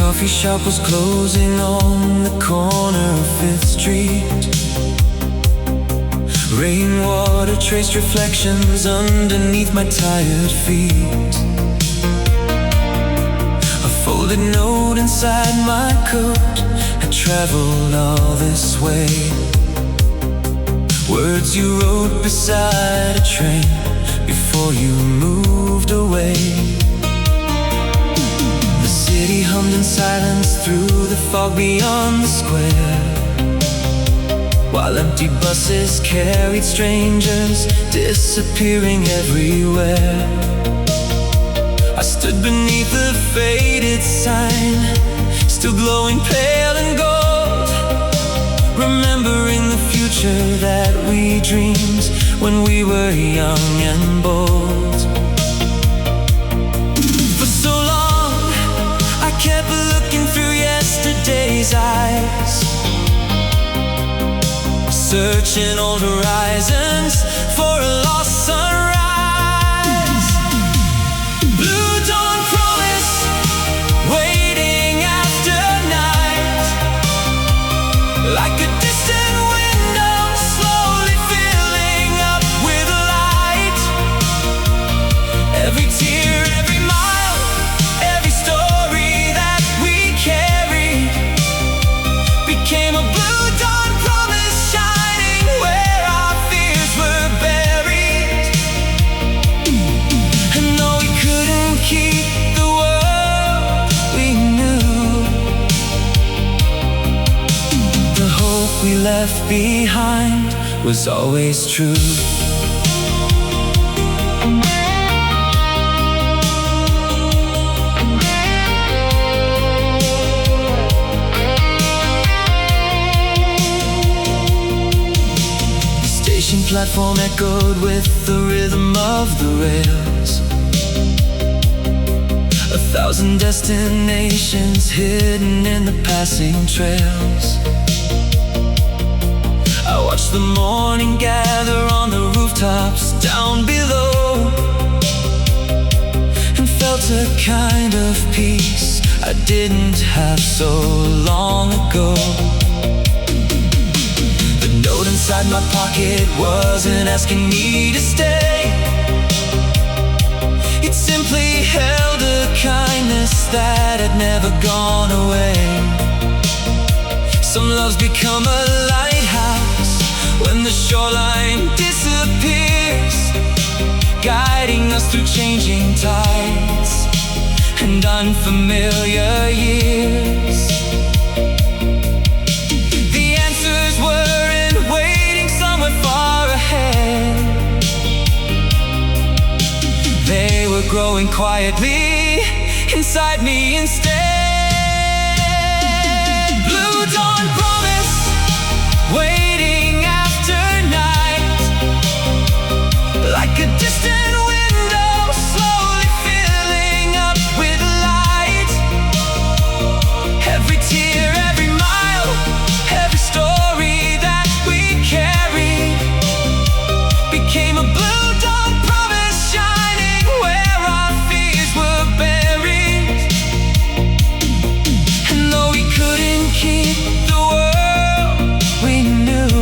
coffee shop was closing on the corner of 5th Street. Rainwater traced reflections underneath my tired feet. A folded note inside my coat had traveled all this way. Words you wrote beside a train before you moved away. The city hummed in silence through the fog beyond the square, while empty buses carried strangers disappearing everywhere. I stood beneath the faded sign, still glowing pale and gold, remembering the future that we dreamed when we were young and bold. For so long I kept looking through yesterday's eyes, searching old horizons for a lost sunrise. Blue dawn promise, waiting after night, like a distant window slowly filling up with light. Every tear, every mile, every story that we carried became a blue dawn promise, shining where our fears were buried. And though we couldn't keep the world we knew, the hope we left behind was always true. The station platform echoed with the rhythm of the rails. 1,000 destinations hidden in the passing trails. I watched the morning gather on the rooftops down below, and felt a kind of peace I didn't have so long ago. The note inside my pocket wasn't asking me to stay. It simply held a kindness that had never gone away. Some loves become a lighthouse when the shoreline disappears, guiding us through changing tides and unfamiliar years. The answers weren't waiting somewhere far ahead. They were growing quietly inside me instead. Blue dawn promise, waiting after night, like a distant window slowly filling up with light. Every tear, every mile, every story that we carried became a blue dawn promise, shining where our fears were buried. And though we couldn't keep the world we knew,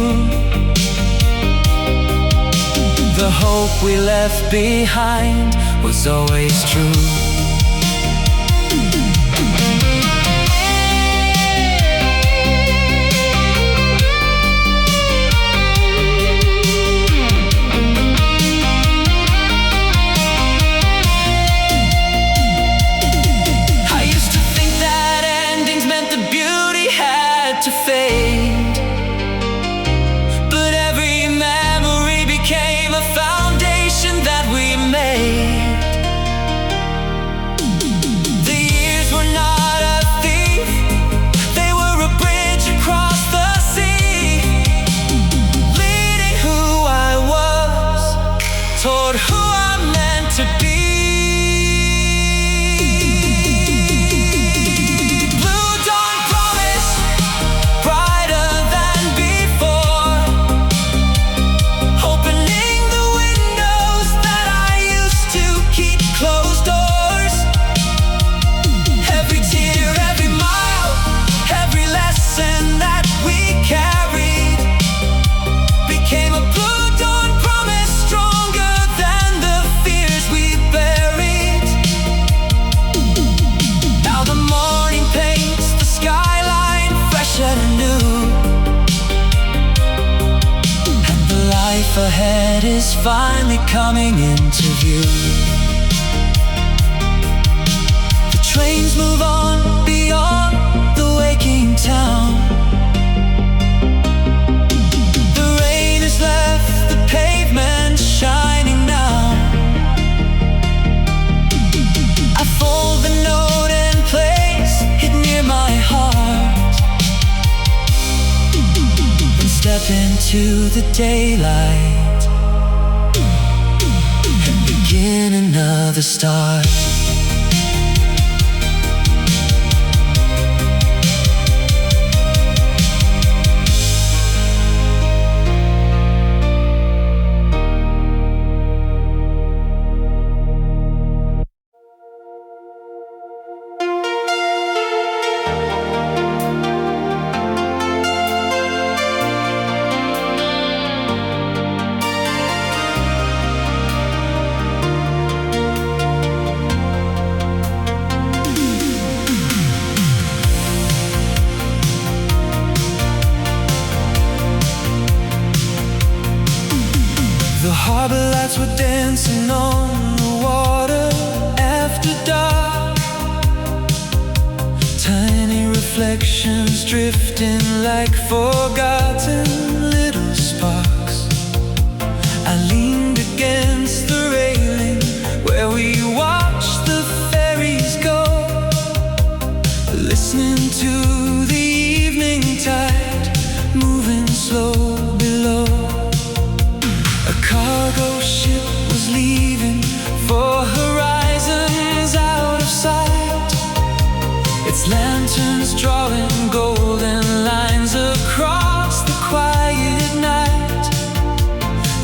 the hope we left behind was always true. I used to think that endings meant the beauty had to fade, but every memory became a foundation that we made. light is finally coming into view. The trains move on beyond the waking town. The rain has left the pavement shining now. I fold the note and place it near my heart, and step into the daylight and begin another start. The harbor lights were dancing on the water after dark. Tiny reflections drifting like forgotten little sparks. I leaned against the railing where we watched the ferries go, listening to the evening tide moving slow below. A cargo ship was leaving for horizons out of sight, its lanterns drawing golden lines across the quiet night.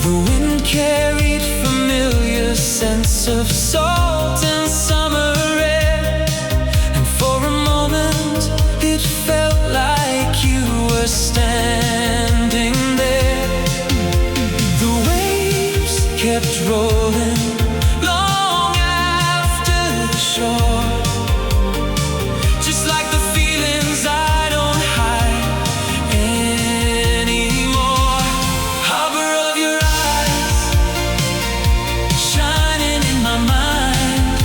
The wind carried familiar scents of salt and summer air, and for a moment it felt like you were standing there. The waves kept rolling long after the shore, just like the feelings I don't hide anymore. Harbor of your eyes, shining in my mind,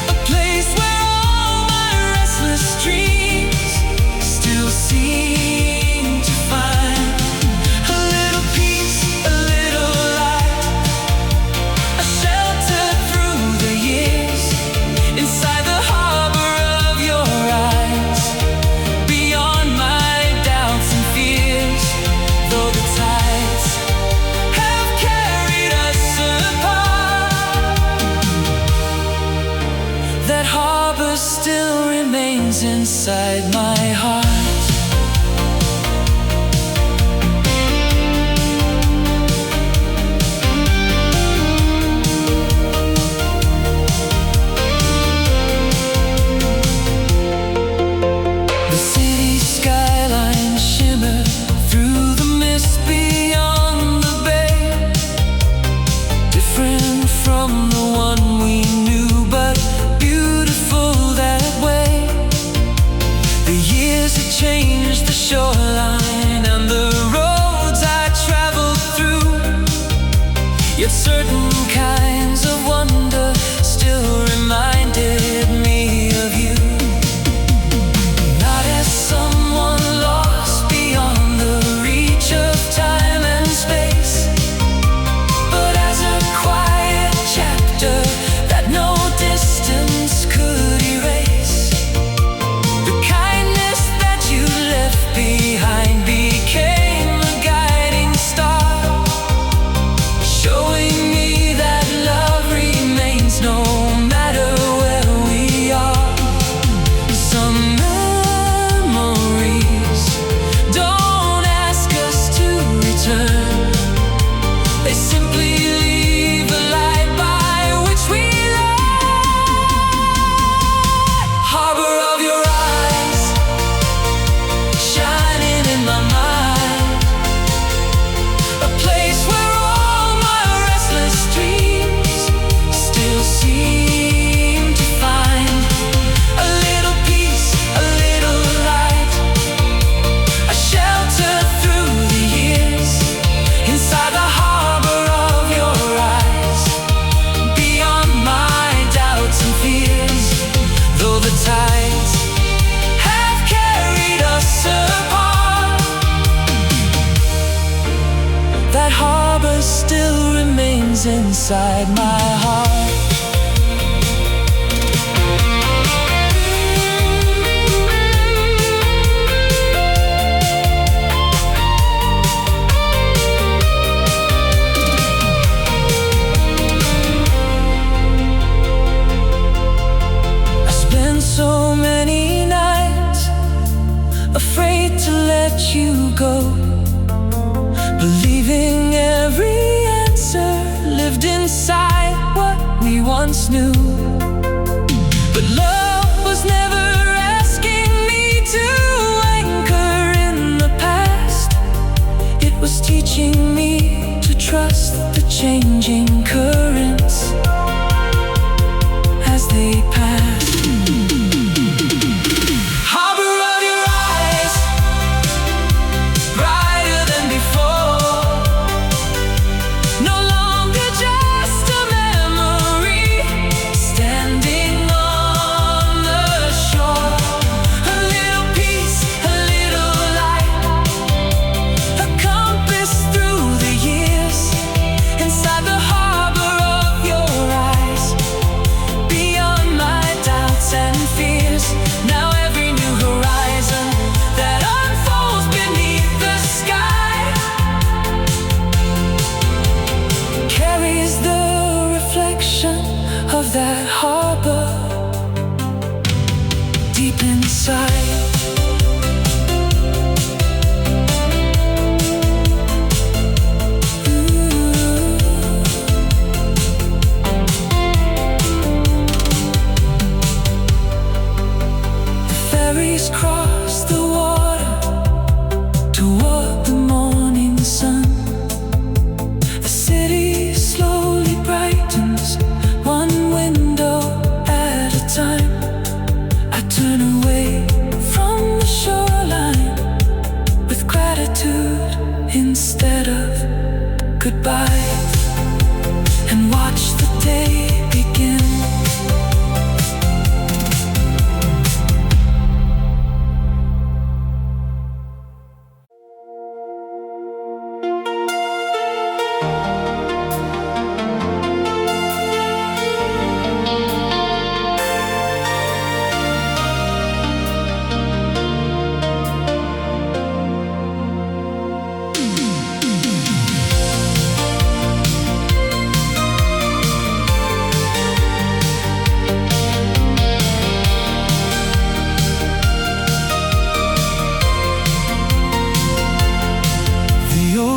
a place where all my restless dreams still seem to find a little peace, a little light, a shelter through the years, inside the harbor of your eyes, beyond my doubts and fears. Though the tides have carried us apart, that harbor still remains inside my heart. The city skyline shimmered through the mist beyond the bay, different from the one we knew, but beautiful that way. The years had changed inside my heart. I spent so many nights afraid to let you go, believing every answer lived inside what we once knew. But love was never asking me to anchor in the past. It was teaching me to trust the changing currents as they pass. Of that harbor deep inside. The ferries cross the water toward the morning sun. The city slowly brightens, one window at a time. I turn away from the shoreline with gratitude instead of goodbyes, and watch the day begin.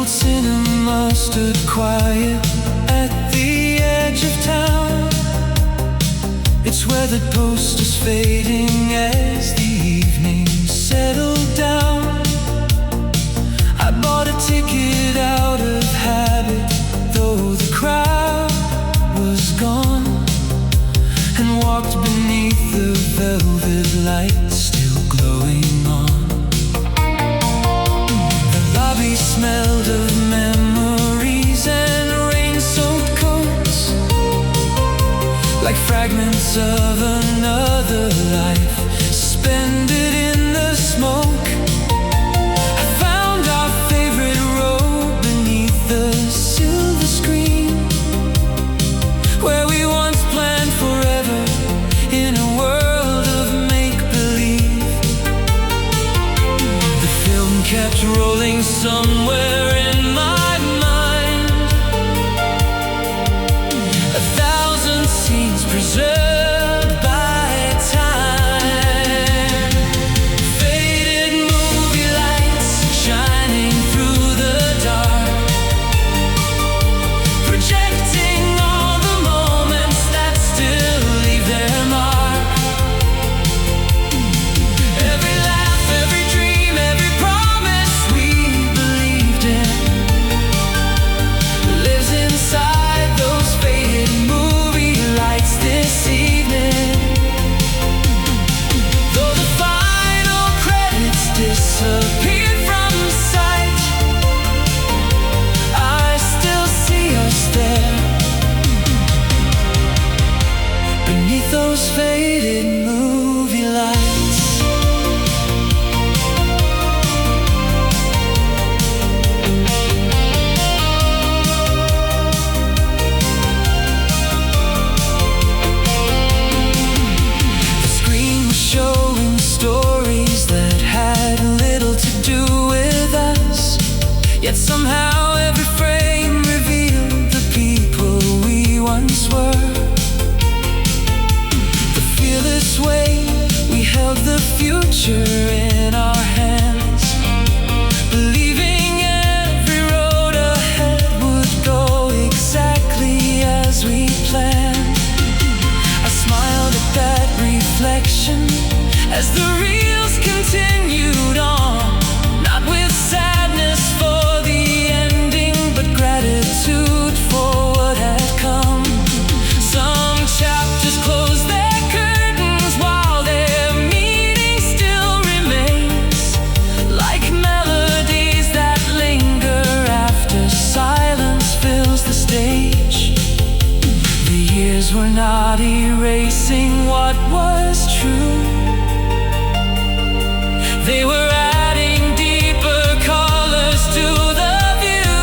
Cinema stood quiet at the edge of town. It's weathered posters fading as the evening settled down. I bought a ticket out of habit, though the crowd was gone, and walked beneath the velvet light still glowing on. We smelled of memories and rain-soaked coats, like fragments of another life suspended in the smoke. I found our favorite row beneath the silver screen, where we once planned forever in a world of make-believe. The film kept rolling somewhere in my mind, 1,000 scenes preserved by time. Faded movie lights shining through the dark, projecting all the moments that still leave their mark. Every laugh, every dream, every promise we believed in lives inside those faded movie lights this evening. Though the final credits disappeared from sight, I still see us there beneath those faded movie lights. Somehow every frame revealed the people we once were. The fearless way we held the future in our hands, believing every road ahead would go exactly as we planned. I smiled at that reflection as the reels continued on, not with sadness for the ending, but gratitude for what had come. Some chapters close their curtains while their meaning still remains, like melodies that linger after silence fills the stage. The years were not erasing what was true. They were adding deeper colors to the view.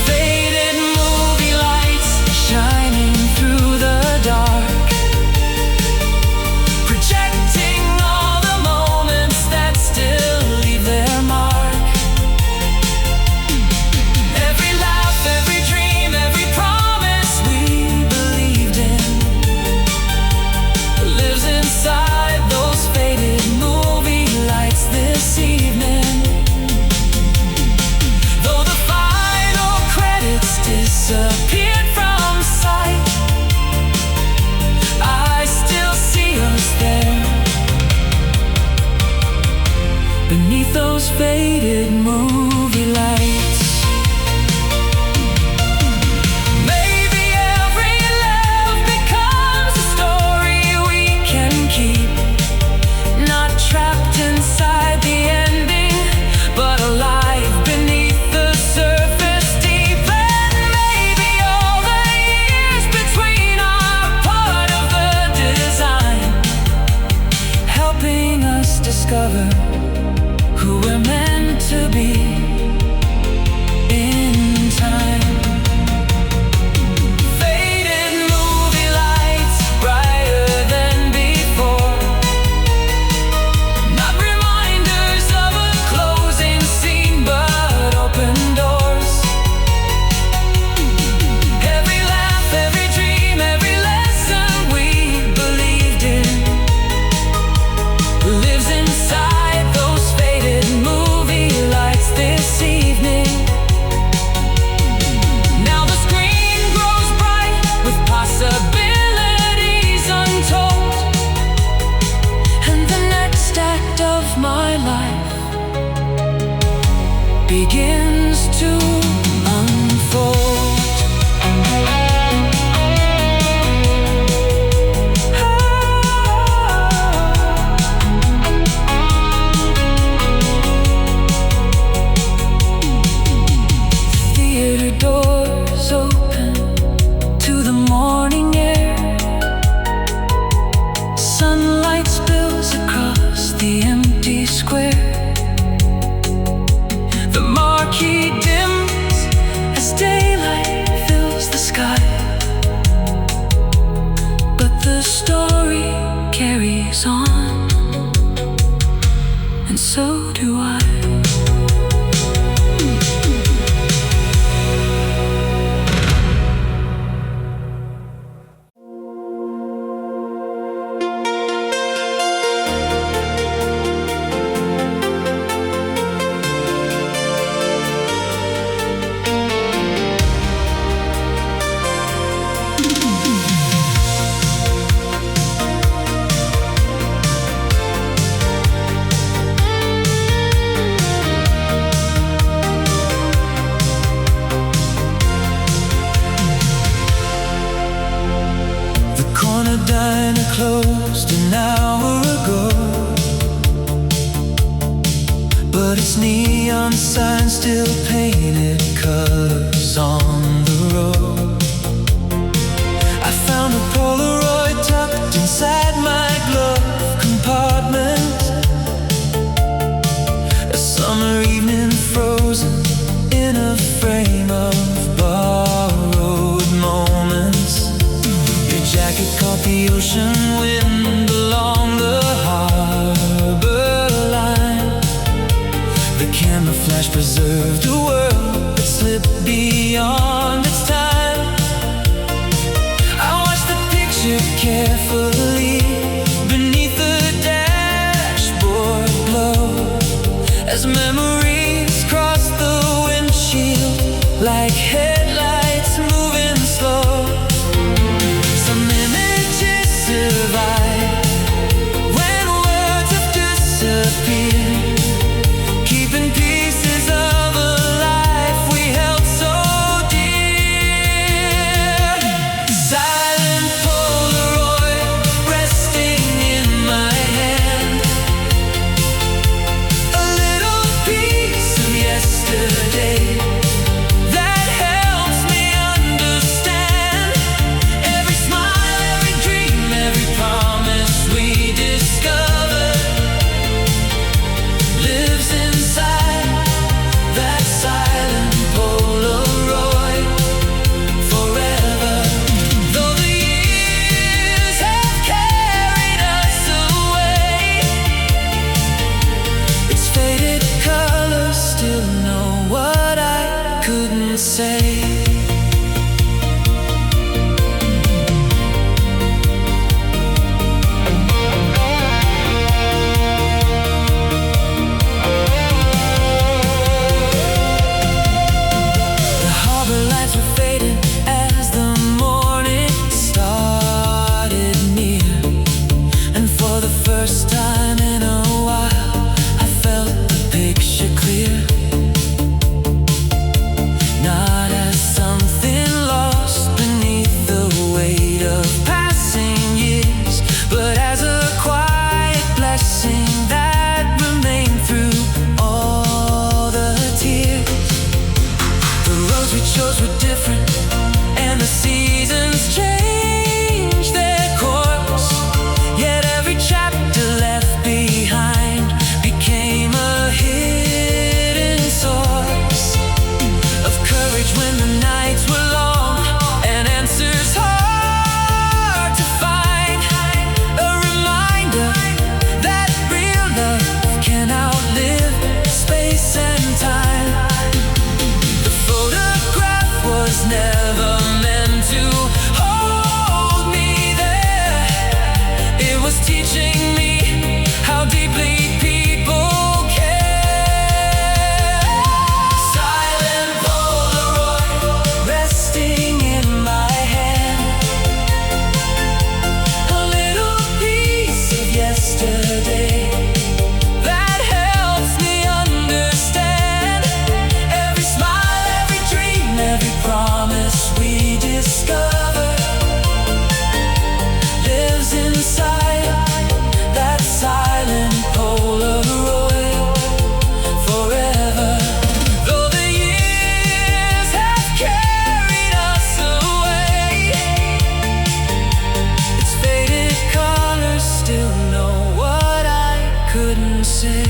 Faded movie lights shining through the dark, projecting all the moments that still leave their mark. Every laugh, every dream, every promise we believed in lives inside those faded movie lights this evening. Though the final credits disappeared from sight, I still see us there, beneath those faded movie lights. Maybe every love becomes a story we can keep, not trapped inside the ending, but alive beneath the surface deep. And maybe all the years between are part of the design, helping us discover who we're meant to be in time. Faded movie lights, brighter than before, not reminders of a closing scene, but open doors. Every laugh, every dream, every lesson we believed in lives inside those faded movie lights this evening. Now the screen grows bright with possibilities untold, and the next act of my life begins to unfold. Theater doors open to the morning air. Sunlight spills across the empty square. The marquee dims as daylight fills the sky, but the story carries on, and so do I. Closed an hour ago, but its neon sign still painted colors on the road. I found a Polaroid tucked inside my glove compartment, a summer evening frozen in a frame of borrowed moments. Your jacket caught the ocean wind along the harbor line. The camera flash carefully beneath the dashboard glow as memories cross the windshield like headlights moving slow. Some images survive when words have disappeared, keeping pieces of a life we held so dear. Silent Polaroid resting in my hand, a little piece of yesterday that helps me understand. Every smile, every dream, every promise we discovered lives inside that silent Polaroid forever. Though the years have carried us away, its faded colors still know what I couldn't say. The harbor lights were fading as the morning started near, and for the first time in a while I felt the picture clear. Not as something lost beneath the weight of passing years, but as a quiet blessing that remained through all the tears. The roads we chose were different, and the seasons changed their course. Yet every chapter left behind became a hidden source of courage when the nights were long and answers hard to find. A reminder that real love can outlive space and time. The photograph was never meant to hold me there. It was teaching me how deeply people care. Silent Polaroid resting in my hand, a little piece of yesterday that helps me understand. Every smile, every dream, every promise we discover lives inside that silent Polaroid forever. Though the years have carried us away, its faded colors still know what I couldn't say.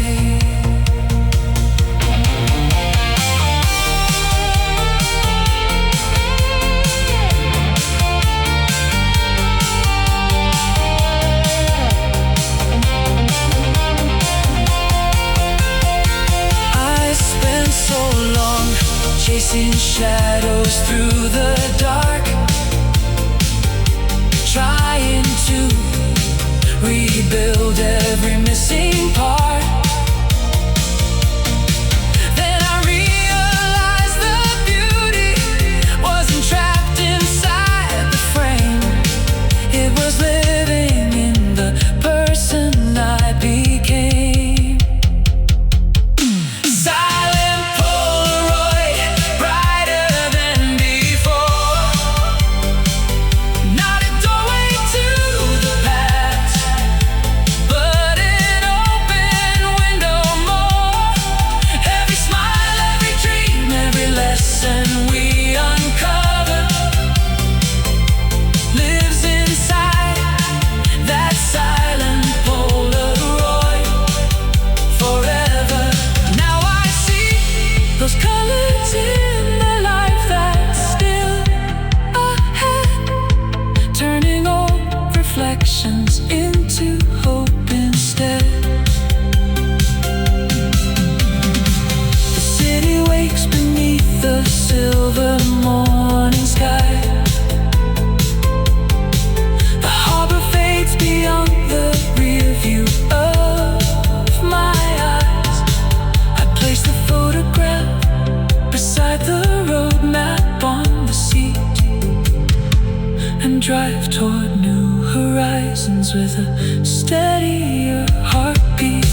I spent so long chasing shadows through the dark, trying to rebuild every missing part. Then I realized the beauty wasn't trapped inside the frame. It was living in the person I became. Silent Polaroid, brighter than before. Not a doorway to the past, but an open window more. Every smile, every dream, every lesson we uncover lives inside that silent Polaroid forever. Now I see those colors in the life that's still ahead, turning old reflections into hope instead. The city wakes beneath the silver morning sky. The harbor hands with a steadier heartbeat.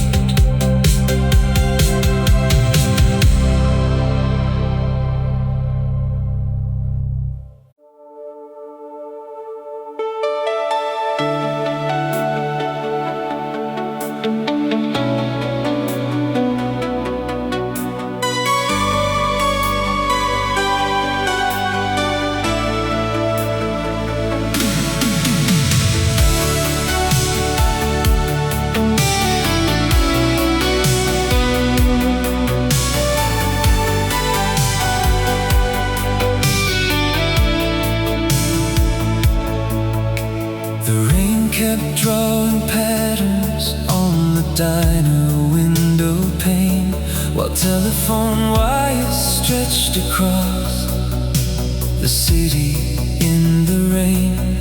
Kept drawing patterns on the diner window pane, while telephone wires stretched across the city in the rain.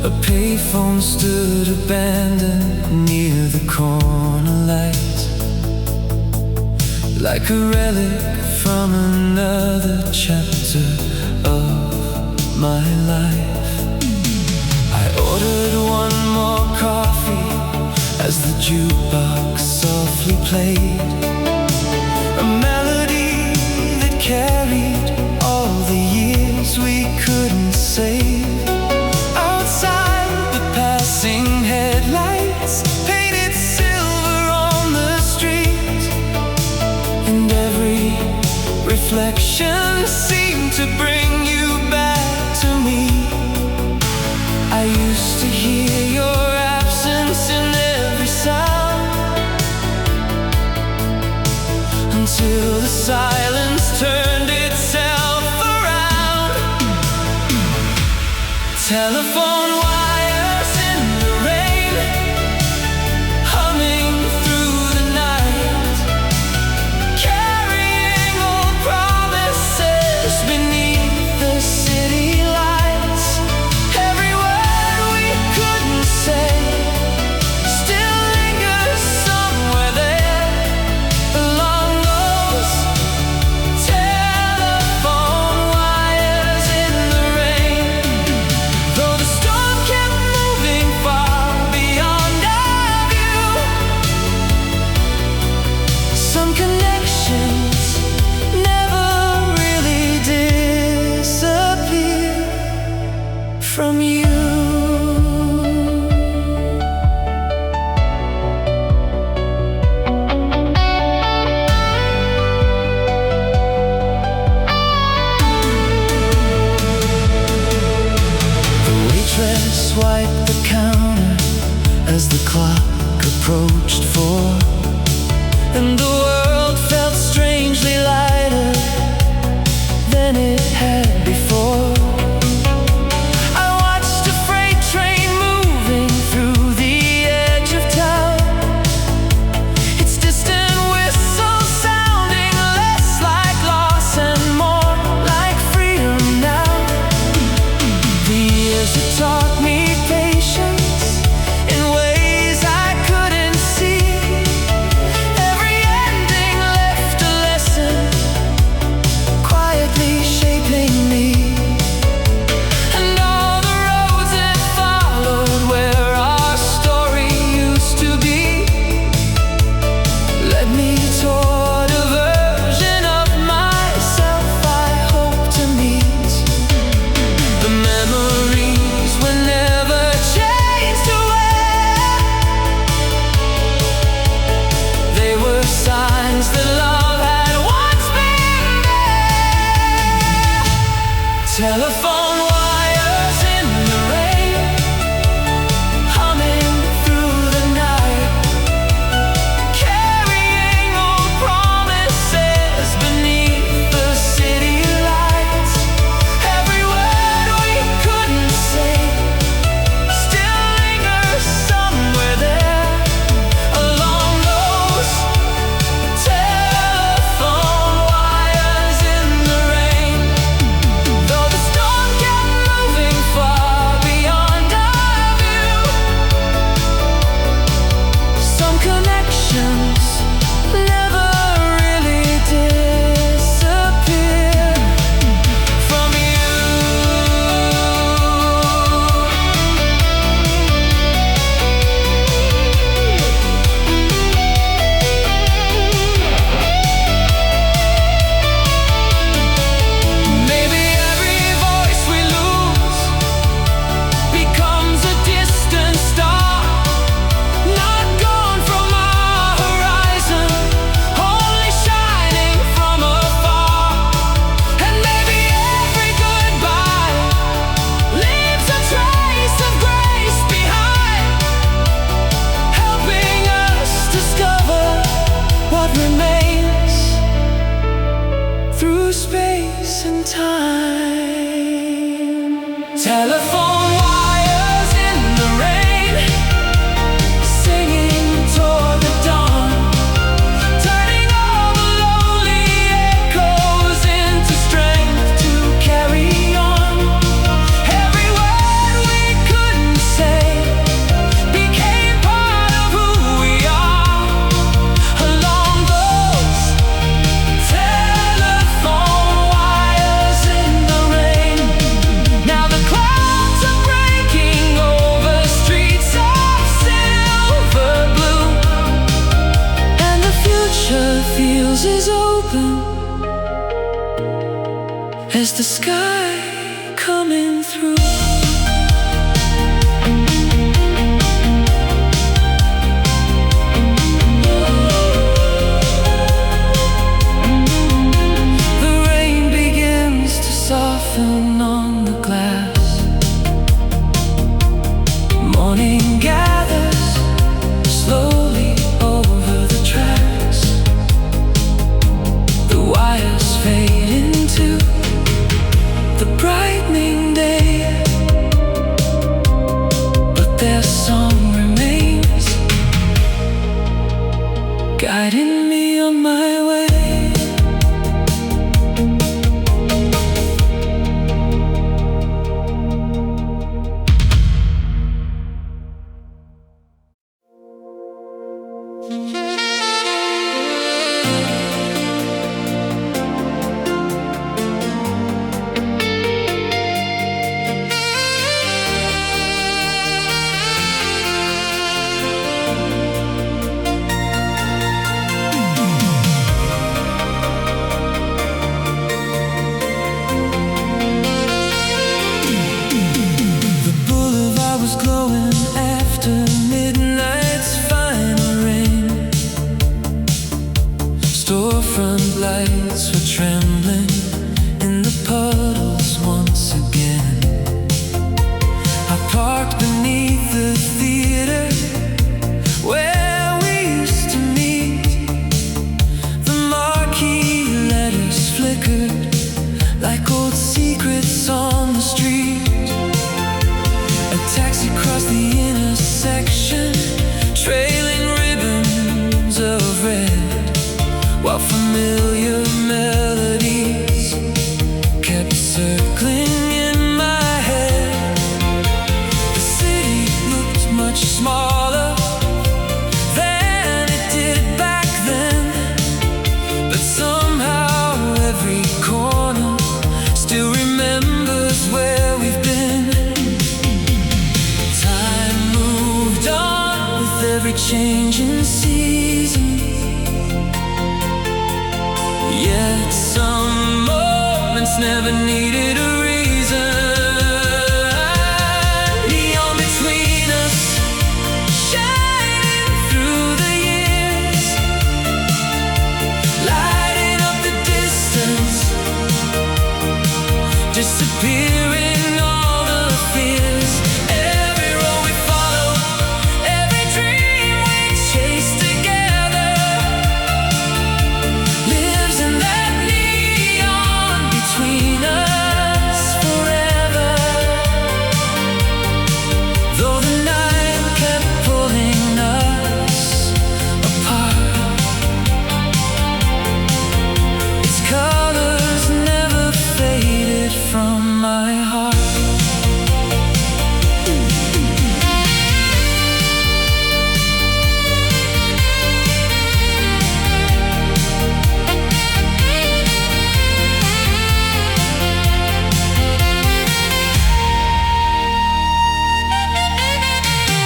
A payphone stood abandoned near the corner light, like a relic from another chapter of my life. Ordered one more coffee as the jukebox softly played a melody that carried all the years we couldn't save. Outside, the passing headlights painted silver on the street, and every reflection seemed to bring you back to me. I used to hear your absence in every sound, until the silence turned itself around. Telephone wires in the rain, humming through the night, carrying old promises beneath the city lights. Every word we couldn't say still lingers somewhere there, along those telephone wires in the rain. Though the storm kept moving far beyond our view, some connections never really disappear from you. The waitress wiped the counter as the clock approached 4, and the world felt strangely lighter than it had before. I watched a freight train moving through the edge of town, its distant whistle sounding less like loss and more like freedom now. The years had taught me patience in ways I couldn't see. Every ending left a lesson, quietly shaping time. Telephone wires in the rain, singing toward the dawn, turning all the lonely echoes into strength to carry on. Every word we couldn't say became part of who we are. Along those telephone wires in the rain, now the clouds are breaking over streets of silver blue, and the future feels as open as the sky coming through. The rain begins to soften on the glass. Morning gathers slowly over the tracks. The wires fade into the brightening day, but their song remains, guiding me on my way. The boulevard was glowing after midnight's final rain. Storefront lights were trembling in the puddles once again. I parked beneath the theater where we used to meet. The marquee letters flickered like old secrets on the street. A taxi crossed the intersection, trailing ribbons of red, while familiar melodies kept circling in my head. The city looked much smaller than it did back then, but somehow every corner still remembers where we've been. Time moved on with every change in season, yet some moments never needed a reason. Neon between us, shining through the years, lighting up the distance, disappearing all the fears. Every road we follow, every dream we chase together, lives in that neon between us forever. Though the night kept pulling us apart, its colors never faded from my heart.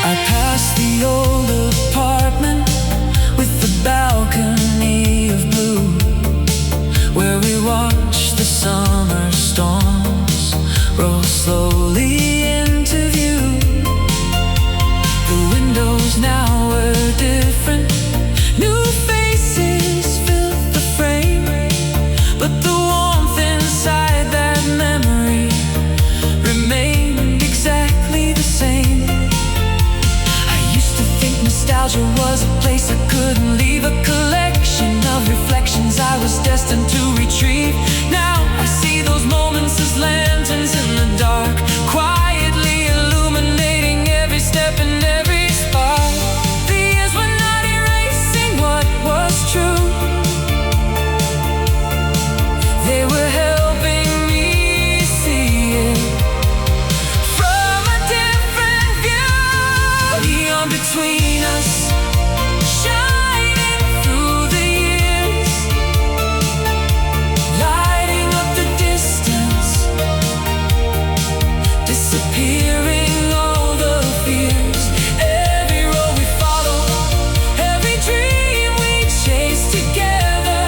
I passed the old apartment with the balcony of blue, where we watched the summer storms roll slowly into view. The windows now were different, new faces filled the frame, but the warmth inside that memory remained exactly the same. I used to think nostalgia was a place I couldn't leave, a collection of reflections I was destined to retrieve. Now I see those moments between us, shining through the years, lighting up the distance, disappearing all the fears. Every road we follow, every dream we chase together,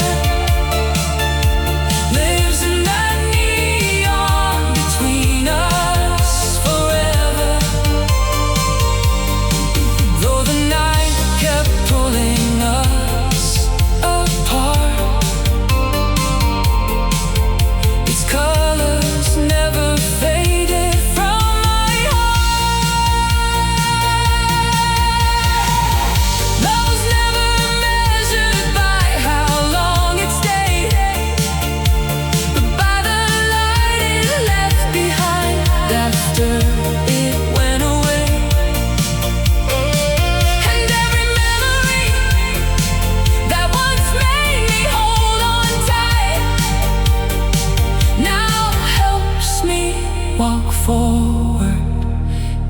lives in that neon between us forever. Though the night kept pulling us apart, its colors never faded from my heart. Love was never measured by how long it stayed, but by the light it left behind after it went away. And every memory that once made me hold on tight now helps me walk forward,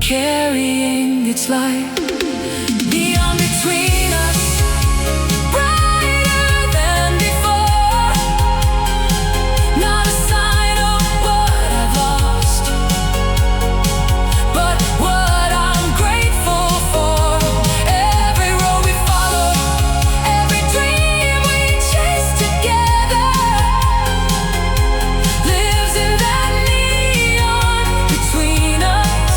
carrying its light. Beyond between us, brighter than before. Not a sign of what I've lost, but what I'm grateful for. Every road we follow, every dream we chase together, lives in that neon between us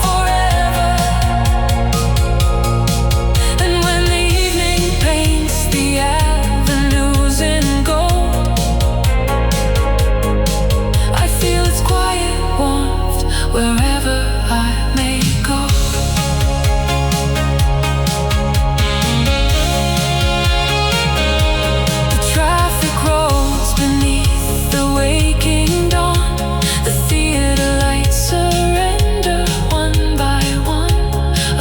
forever. And when the evening paints the avenues in gold, I feel its quiet warmth wherever I may go. The traffic rolls beneath the waking dawn. The theater lights surrender one by one.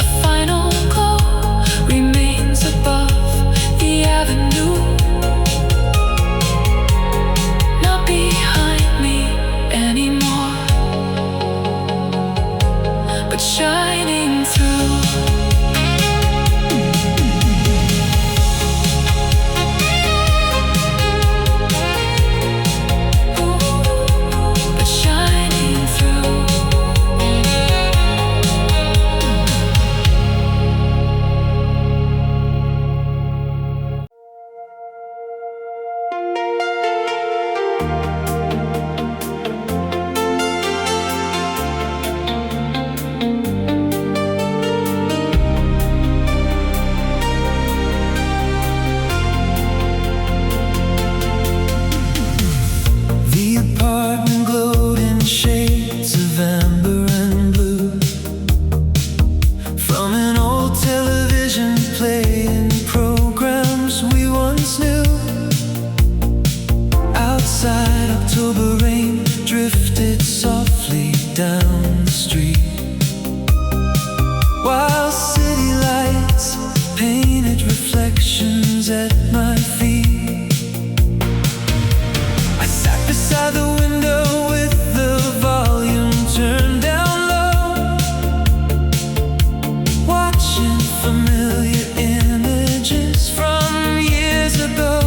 A final glow remains above the avenue, not behind me anymore, but shining through. But shining through. The apartment glowed in shades of amber and blue, from an old television playing programs we once knew. Outside, October rain drifted softly down the street, while city lights painted reflections at my feet. I sat beside the window with the volume turned down low, watching familiar images from years ago.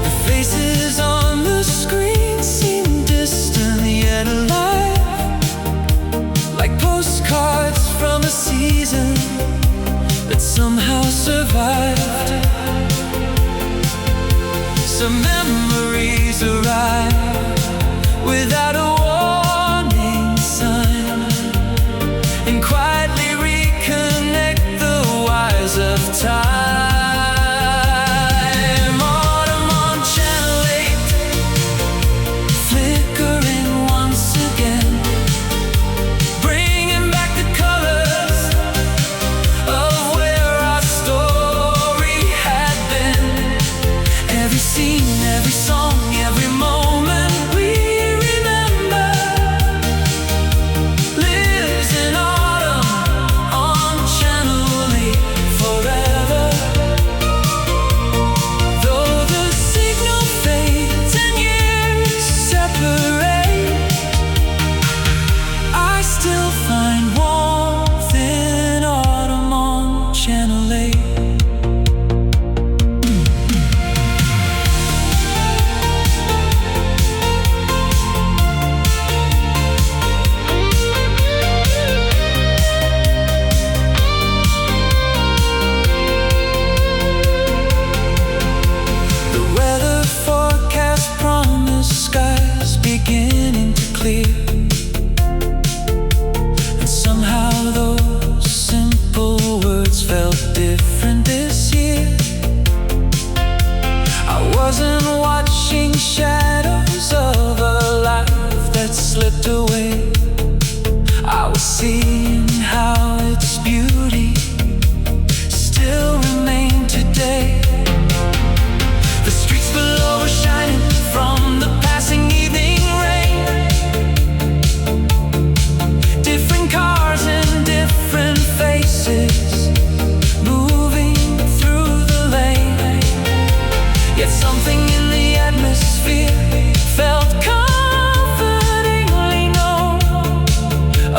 The faces on the screen seem distant yet alive, like postcards from a season that somehow survived. Some memories arrive without a warning sign, and quietly reconnect the wires of time. Autumn on Channel 8, flickering once again, bringing back the colors of where our story had been. Every scene, every song, every moment seen how its beauty still remain today. The streets below are shining from the passing evening rain. Different cars and different faces moving through the lane. Yet something in the atmosphere felt comfortingly known.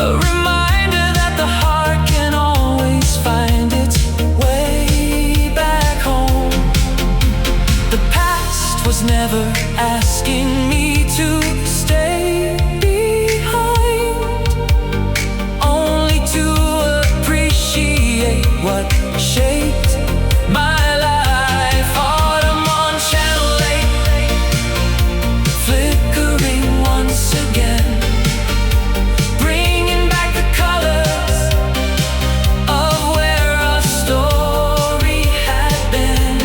A reminder that the heart can always find its way back home. The past was never asking me to stay behind, only to appreciate what shaped my life. Autumn on Channel 8, flickering once again, bringing back the colors of where our story had been.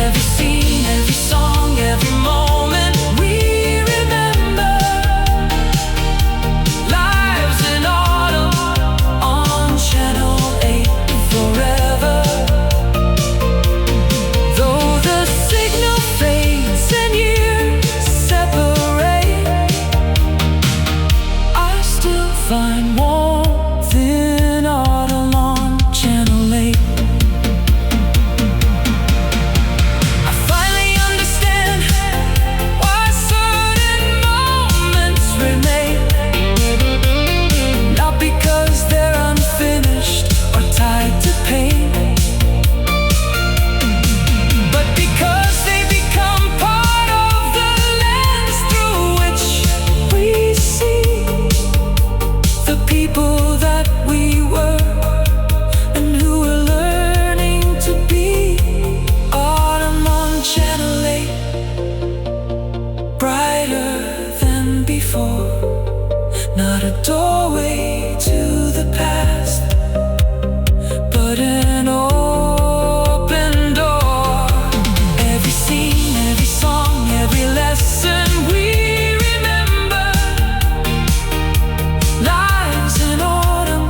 Every scene, every song, every moment we remember. Lives in autumn on Channel 8 forever. Though the signal fades and years separate, I still find warmth in autumn on Channel 8. I finally understand why certain moments remain. Not because they're unfinished or tied to pain, but because they become part of the lens through which we see the people that we were and who we're learning to be. Autumn on Channel 8, brighter than before. Not a doorway to the past, but an open door. Every scene, every song, every lesson we remember. Lives in autumn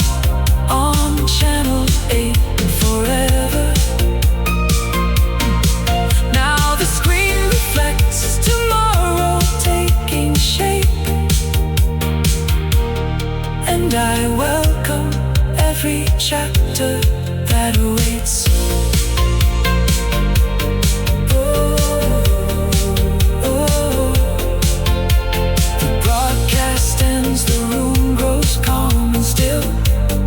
on Channel 8 forever. Now the screen reflects tomorrow taking shape, and I welcome every chapter that awaits. The broadcast ends, the room grows calm and still.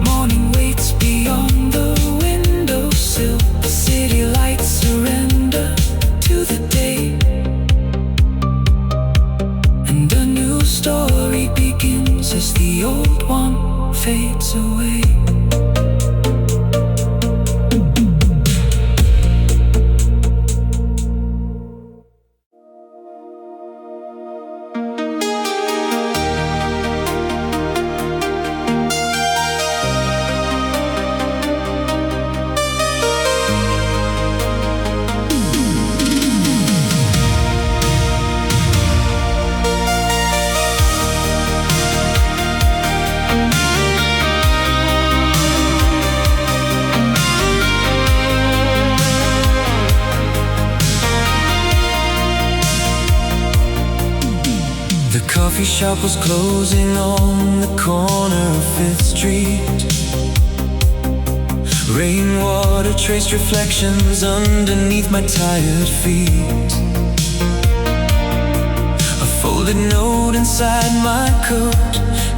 Morning waits beyond the windowsill. The city lights surrender to the day, and a new story begins as the old one fades away. The coffee shop was closing on the corner of 5th Street. Rainwater traced reflections underneath my tired feet. A folded note inside my coat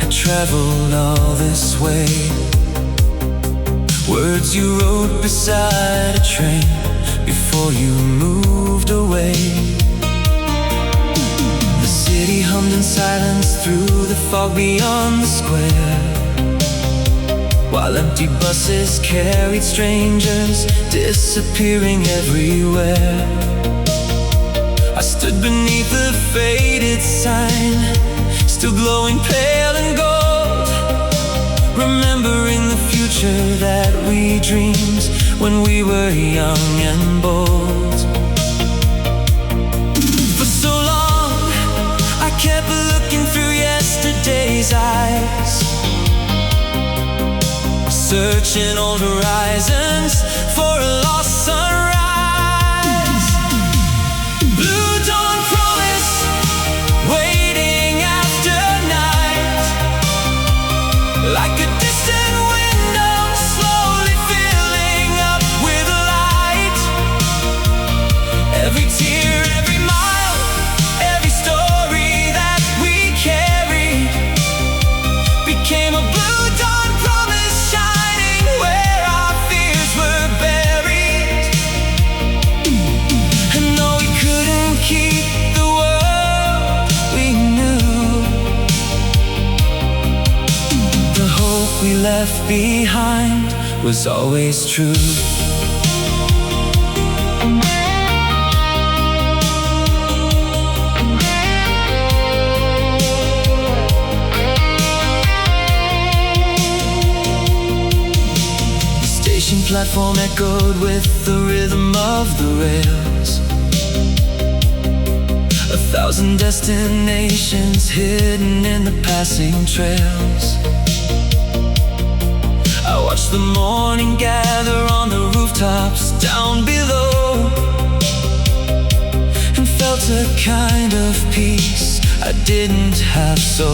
had traveled all this way. Words you wrote beside a train before you moved away. The city hummed in silence through the fog beyond the square, while empty buses carried strangers disappearing everywhere. I stood beneath the faded sign, still glowing pale and gold, remembering the future that we dreamed when we were young and bold. For so long I kept looking through yesterday's eyes, searching old horizons for a lost sunrise. Blue dawn promise, waiting after night, like a distant window slowly filling up with light. Every tear, every mile, every story that we carry became a blue dawn promise, shining where our fears were buried. And though we couldn't keep the world we knew, the hope we left behind was always true. Platform echoed with the rhythm of the rails. 1,000 destinations hidden in the passing trails. I watched the morning gather on the rooftops down below, and felt a kind of peace I didn't have so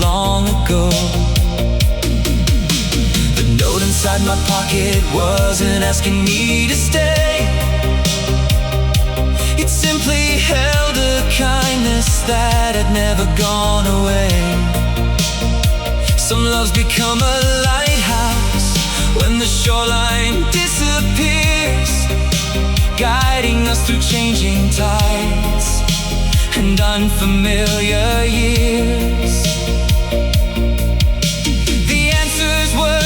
long ago. The note inside my pocket wasn't asking me to stay. It simply held a kindness that had never gone away. Some loves become a lighthouse when the shoreline disappears, guiding us through changing tides and unfamiliar years. The answers were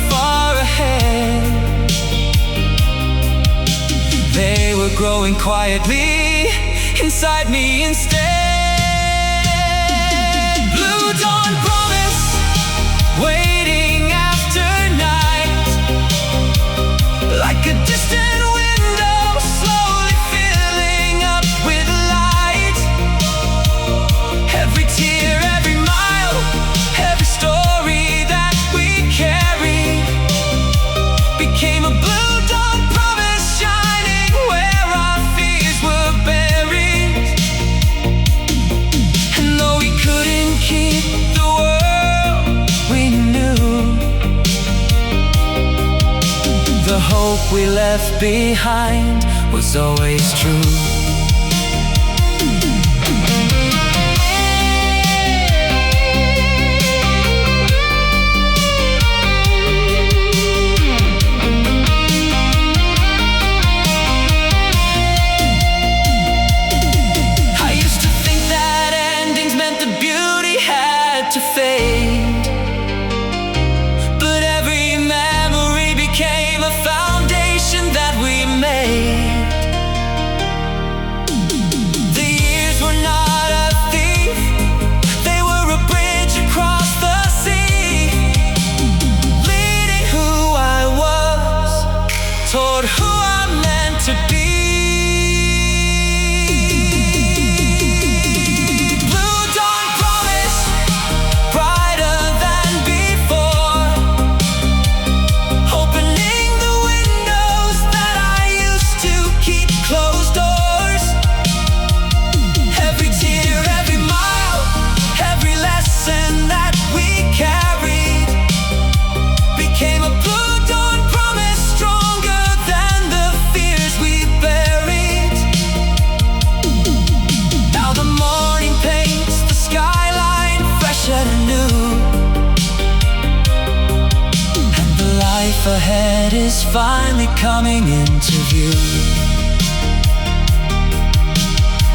far ahead. They were growing quietly inside me instead. Blue dawn promise, waiting after night, like a distant window slowly filling up with light. Every tear, every mile, every story that we carry became a blue dawn promise, shining where our fears were buried. And though we couldn't keep the world we knew, the hope we left behind was always true. Ahead is finally coming into view.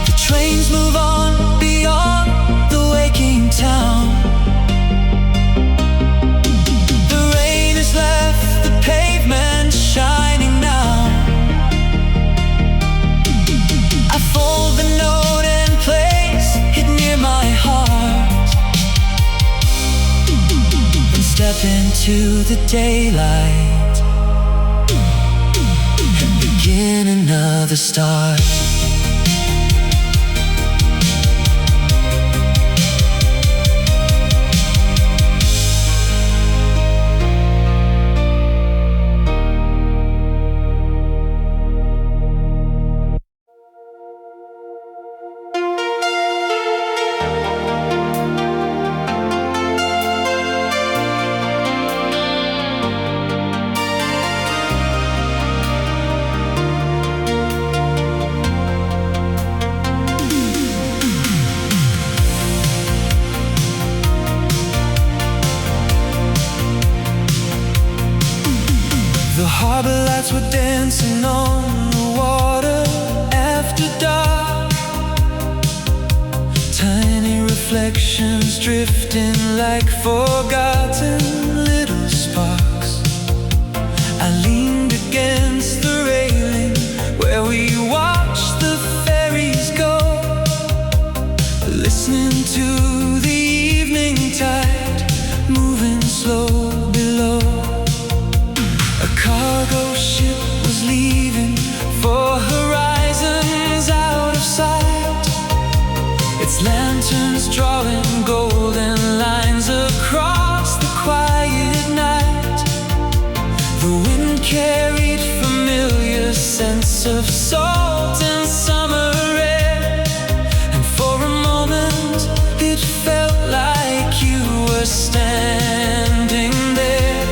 The trains move on beyond the waking town. The rain has left the pavement shining now. I fold the note and place it near my heart, and step into the daylight and begin another start. Harbor lights were dancing on the water after dark. Tiny reflections drifting like forgotten little sparks. I leaned against the railing where we watched the ferries go, listening to the evening tide moving slow below. A cargo ship was leaving for horizons out of sight, its lanterns drawing golden lines across the quiet night. The wind carried familiar scents of salt and summer air, and for a moment it felt like you were standing there.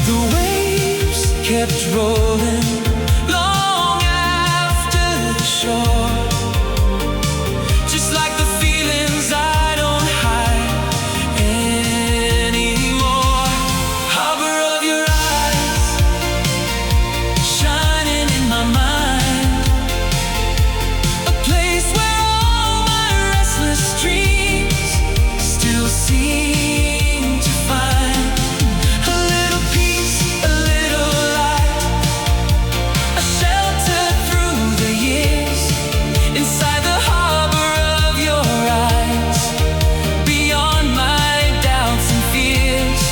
The waves kept rolling long after the shore, just like the feelings I don't hide anymore. Harbor of your eyes, shining in my mind, a place where all my restless dreams still seem to find a little peace, a little light, a shelter through the years, inside the harbor of your eyes, beyond my doubts and fears.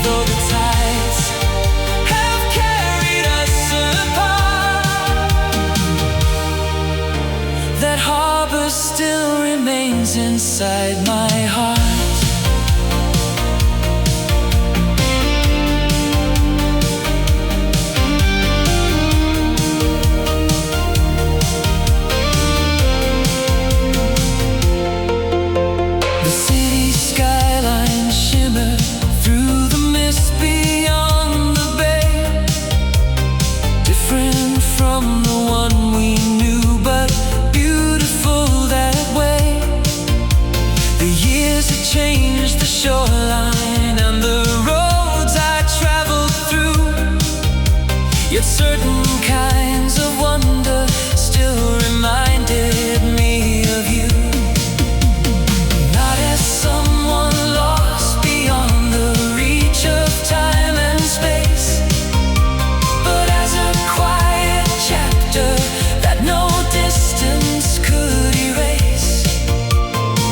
Though the tides have carried us apart, that harbor still remains inside my heart. The city skyline shimmered through the mist beyond the bay, different from the one we knew, but beautiful that way. The years have changed the shoreline and the roads I traveled through, yet certain kinds of wonder still reminded me of you. Not as someone lost beyond the reach of time and space, but as a quiet chapter that no distance could erase.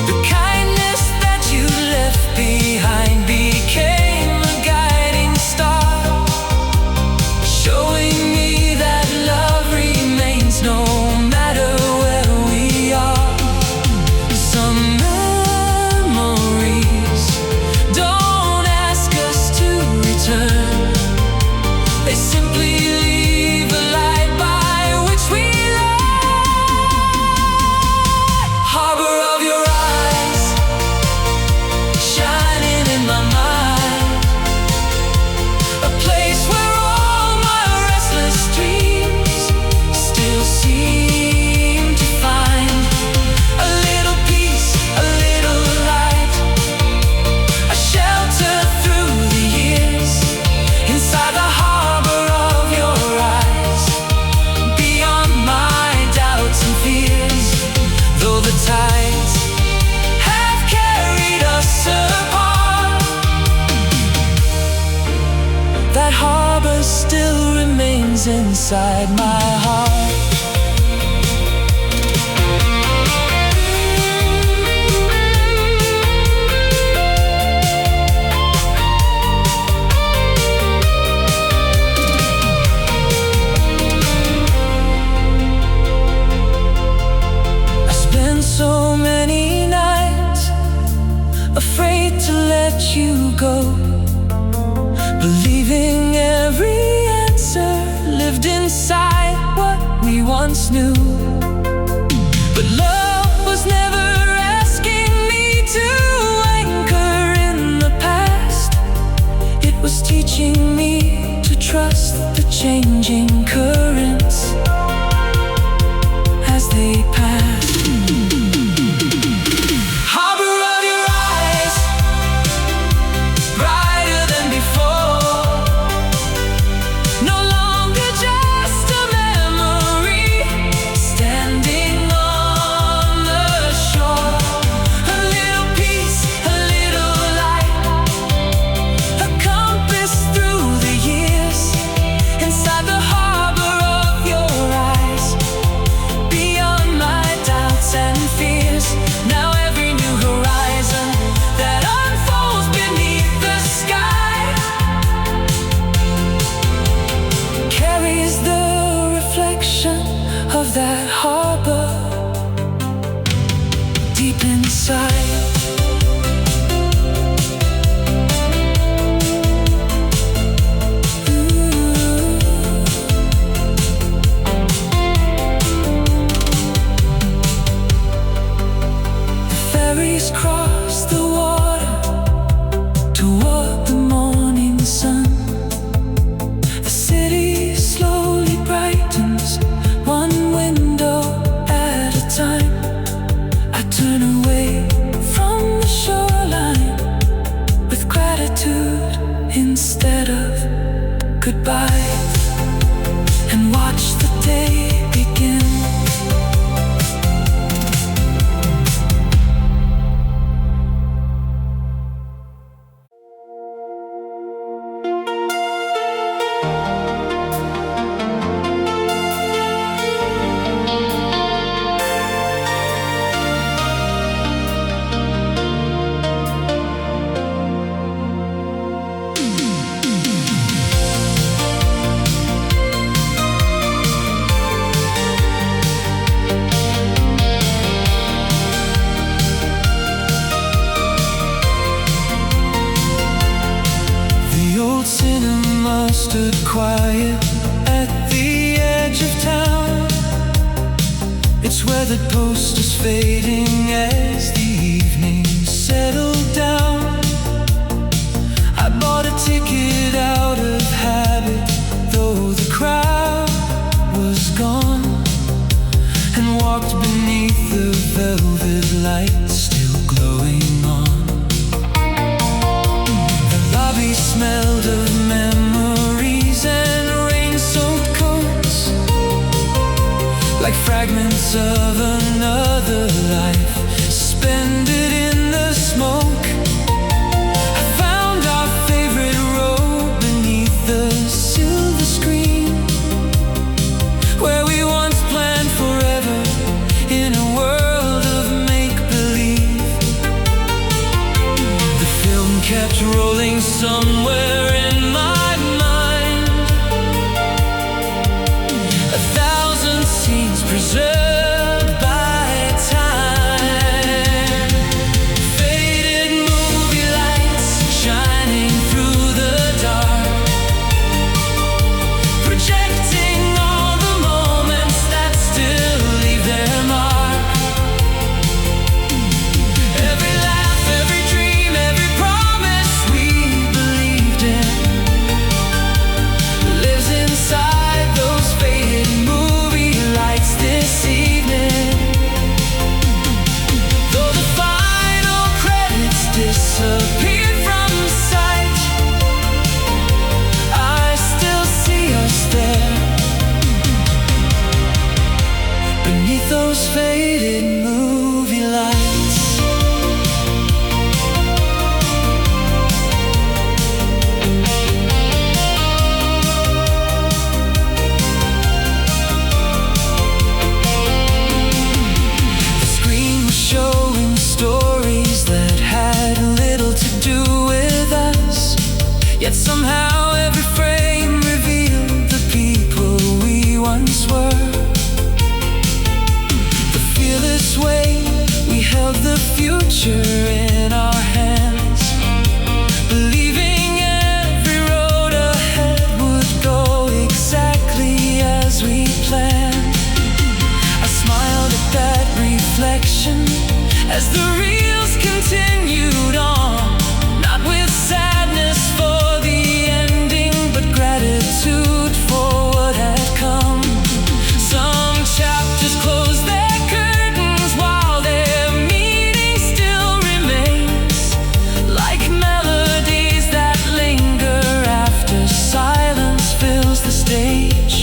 The kindness that you left behind became a guiding star, showing me that love remains no matter where we are. Some memories don't ask us to return, they simply leave a light by which we ride. Harbor of your eyes, shining in my mind, a place where all my restless dreams still seem to find a little peace, a little light, a shelter through the years, inside the harbor of your eyes, beyond my doubts and fears. Though the tides have carried us apart, that harbor still remains inside my heart. I spent so many nights afraid to let you go, believing every answer lived inside what we once knew. But love was never asking me to anchor in the past, it was teaching me to trust the changing currents as they pass. Harbor of your eyes, brighter than before, goodbyes and watch the day begin. Stood quiet at the edge of town. It's where the posters fading as the evening settled down. I bought a ticket out of habit, though the crowd was gone, and walked beneath the velvet light still glowing on. The lobby smelled of memories and rain-soaked coats, like fragments of another life suspended in the smoke. I found our favorite row beneath the silver screen, where we once planned forever in a world of make-believe. The film kept rolling somewhere in my mind, 1,000 scenes preserved by time. Faded movie lights shining through the dark, projecting all the moments that still leave their mark. Every laugh, every dream, every promise we believed in lives inside those faded movie lights this evening. Though the final credits disappeared from sight, I still see us there, beneath those faded movie lights. The screen was showing stories that had little to do with us, yet somehow every frame revealed the people we once were. The fearless way we held the future in our hands, believing every road ahead would go exactly as we planned. I smiled at that reflection as the reels continued on, not with sadness for the ending, but gratitude for what had come. Some chapters close their curtains while their meaning still remains, like melodies that linger after silence fills the stage.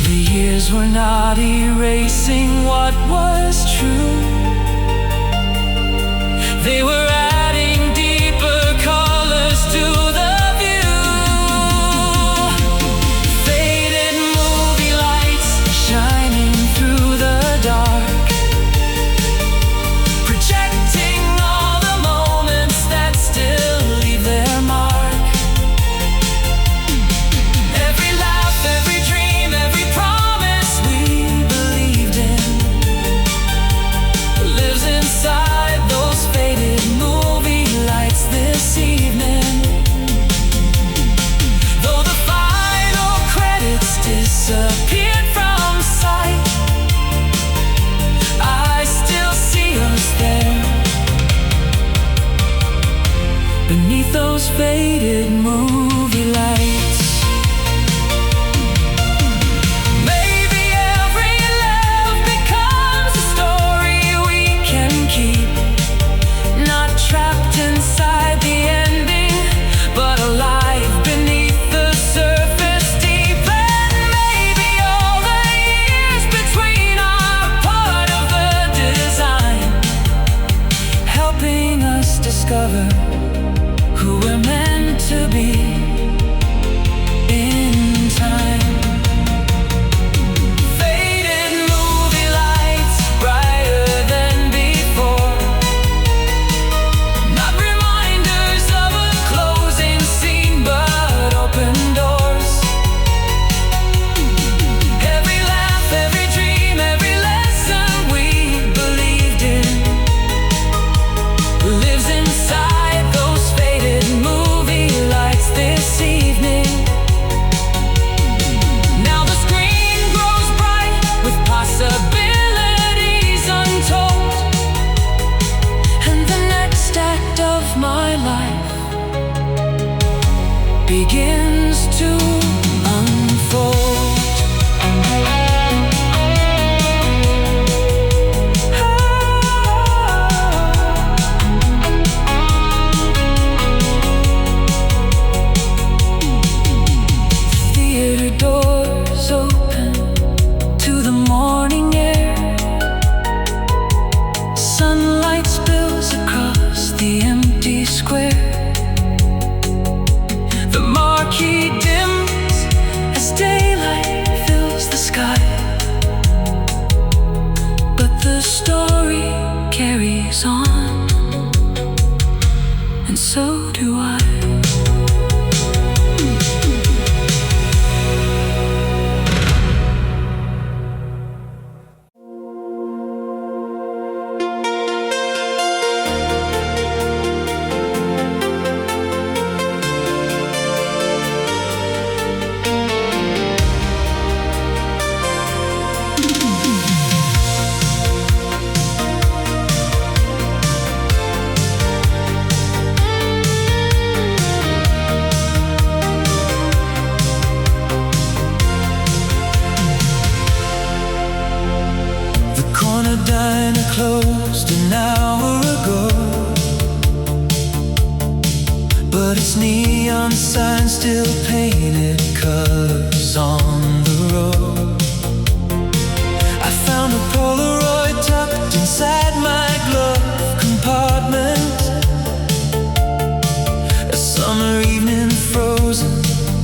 The years were not erasing what was true, they were adding deeper colors to the view. Faded movie lights shining through the dark, projecting all the moments that still leave their mark. Every laugh, every dream, every promise we believed in lives inside those faded movie lights this evening. Though the final credits disappeared from sight, I still see us there, beneath those faded movie lights. Maybe every love becomes a story we can keep, not trapped inside the ending, but alive beneath the surface. begins to unfold. Theater doors open to the morning air. Sunlight spills across the empty square. The marquee dims as daylight fills the sky, but the story carries on, and so do I. Diner closed an hour ago, but its neon sign still painted colors on the road. I found a Polaroid tucked inside my glove compartment. A summer evening frozen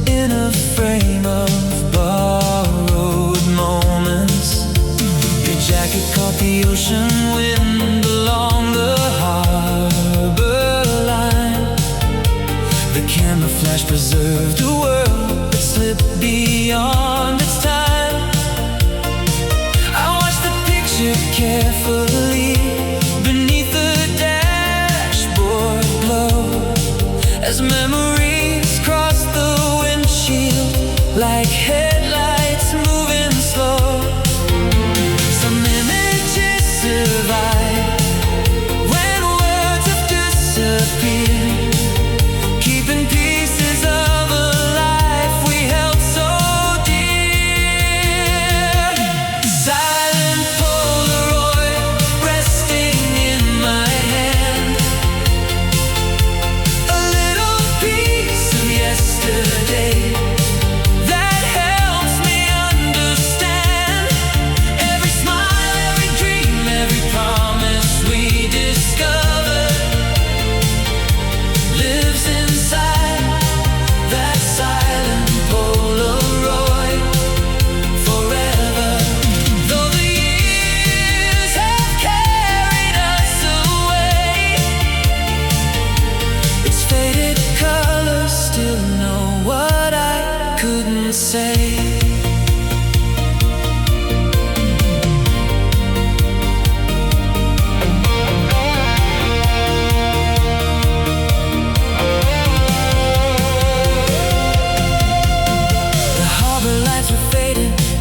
in a frame of borrowed moments. Jacket caught the ocean wind along the harbor line. The camera flash preserved a world that slipped beyond its time. I watched the picture carefully beneath the dashboard glow, as memories crossed the windshield like headlights moving slow. Survive when words have disappeared, keeping pieces of a life we held so dear. Silent Polaroid resting in my hand, a little piece of yesterday that helps me understand every smile, every dream, every promise we discovered lives inside that silent Polaroid forever. Though the years have carried us away, its faded colors still know what I couldn't say.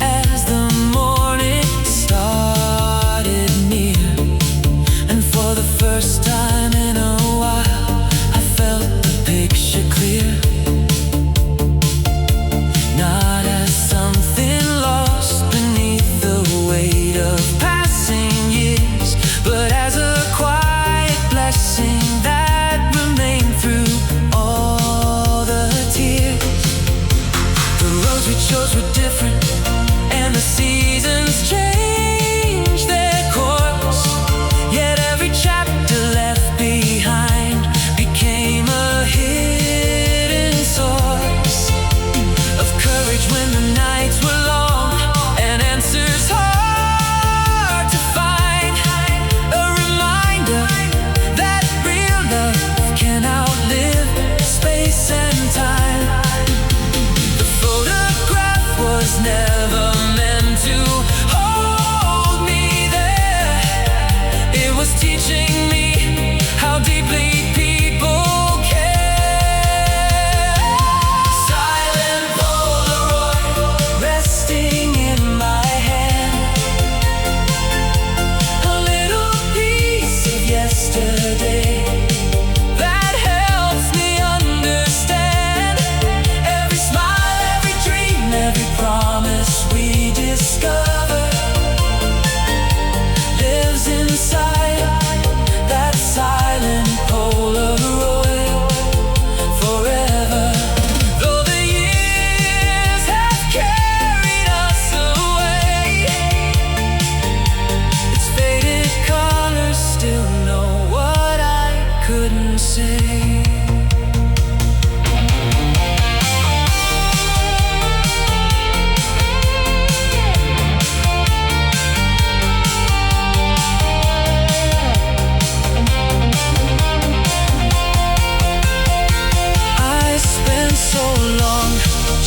As the morning started near, and for the first time in a while I felt the picture clear. Not as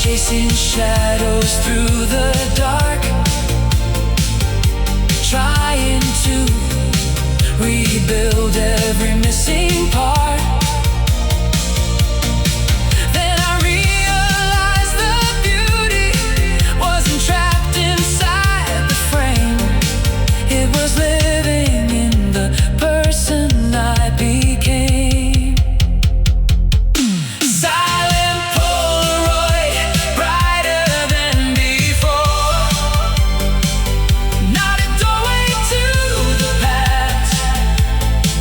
chasing shadows through the dark, trying to rebuild every missing part. Then I realized the beauty wasn't trapped inside the frame. It was living in the person I became. Silent Polaroid, brighter than before. Not a doorway to the past,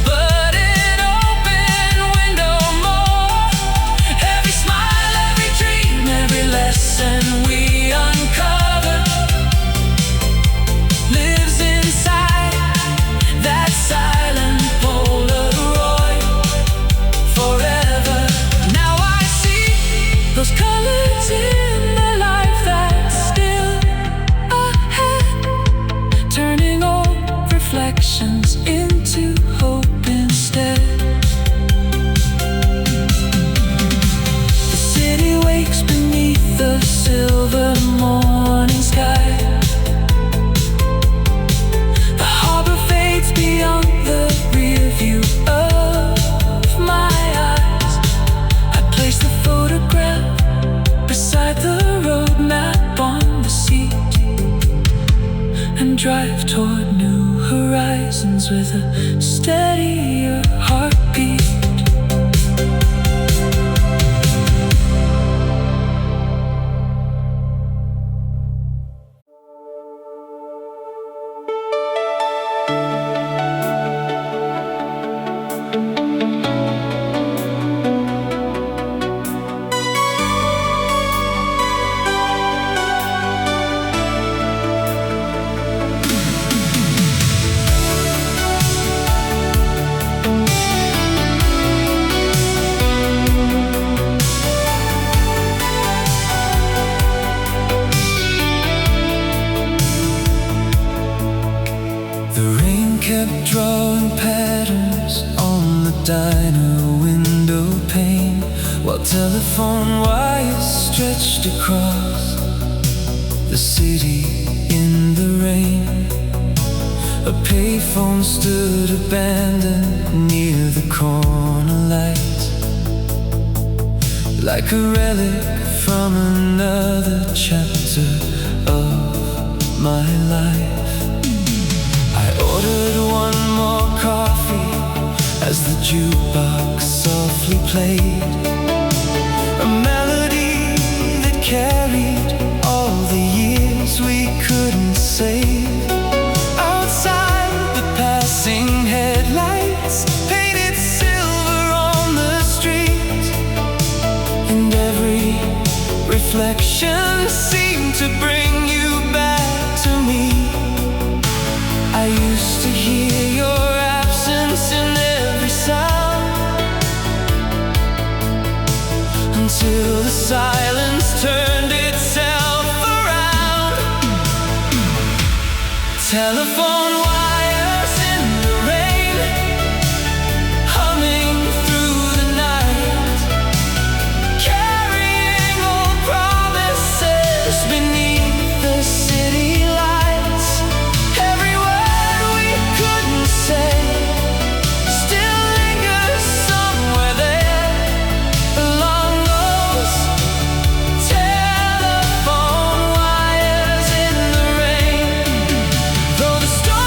but an open window more. Every smile, every dream, every lesson we uncover lives inside that silent Polaroid forever. Now I see those colors in the life that's still ahead, turning old reflections into hope instead. The city wakes beneath the silver morning sky. The harbor fades beyond the rear view of my eyes. I place the photograph beside the road map on the seat and drive toward new horizons with a steadier heartbeat. The rain kept drawing patterns on the diner window pane, while telephone wires stretched across the city in the rain. A payphone stood abandoned near the corner light, like a relic from another chapter of my life. I ordered one more coffee as the jukebox softly played a melody that carried all the years we couldn't save. Outside, the passing headlights painted silver on the street, and every reflection seemed to bring you back to me. I used to hear your absence in every sound, until the silence turned itself around. Telephone wires in the rain, humming through the night, carrying old promises beneath the city lights. Every word we couldn't say still lingers somewhere there along those telephone wires in the rain. Though the storm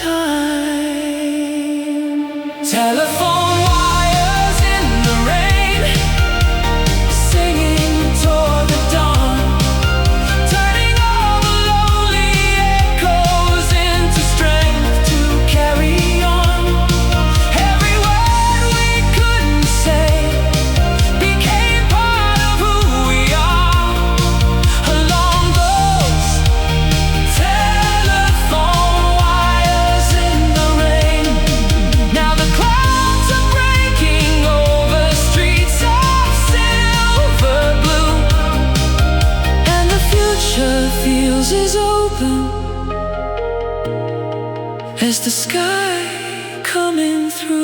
time. Telephone wires in the rain, singing toward the dawn, turning all the lonely echoes into strength to carry on. Every word we couldn't say became part of who we are. Along those telephone wires in the rain, now the clouds are breaking over streets of silver blue, and the future feels as open as the sky coming through.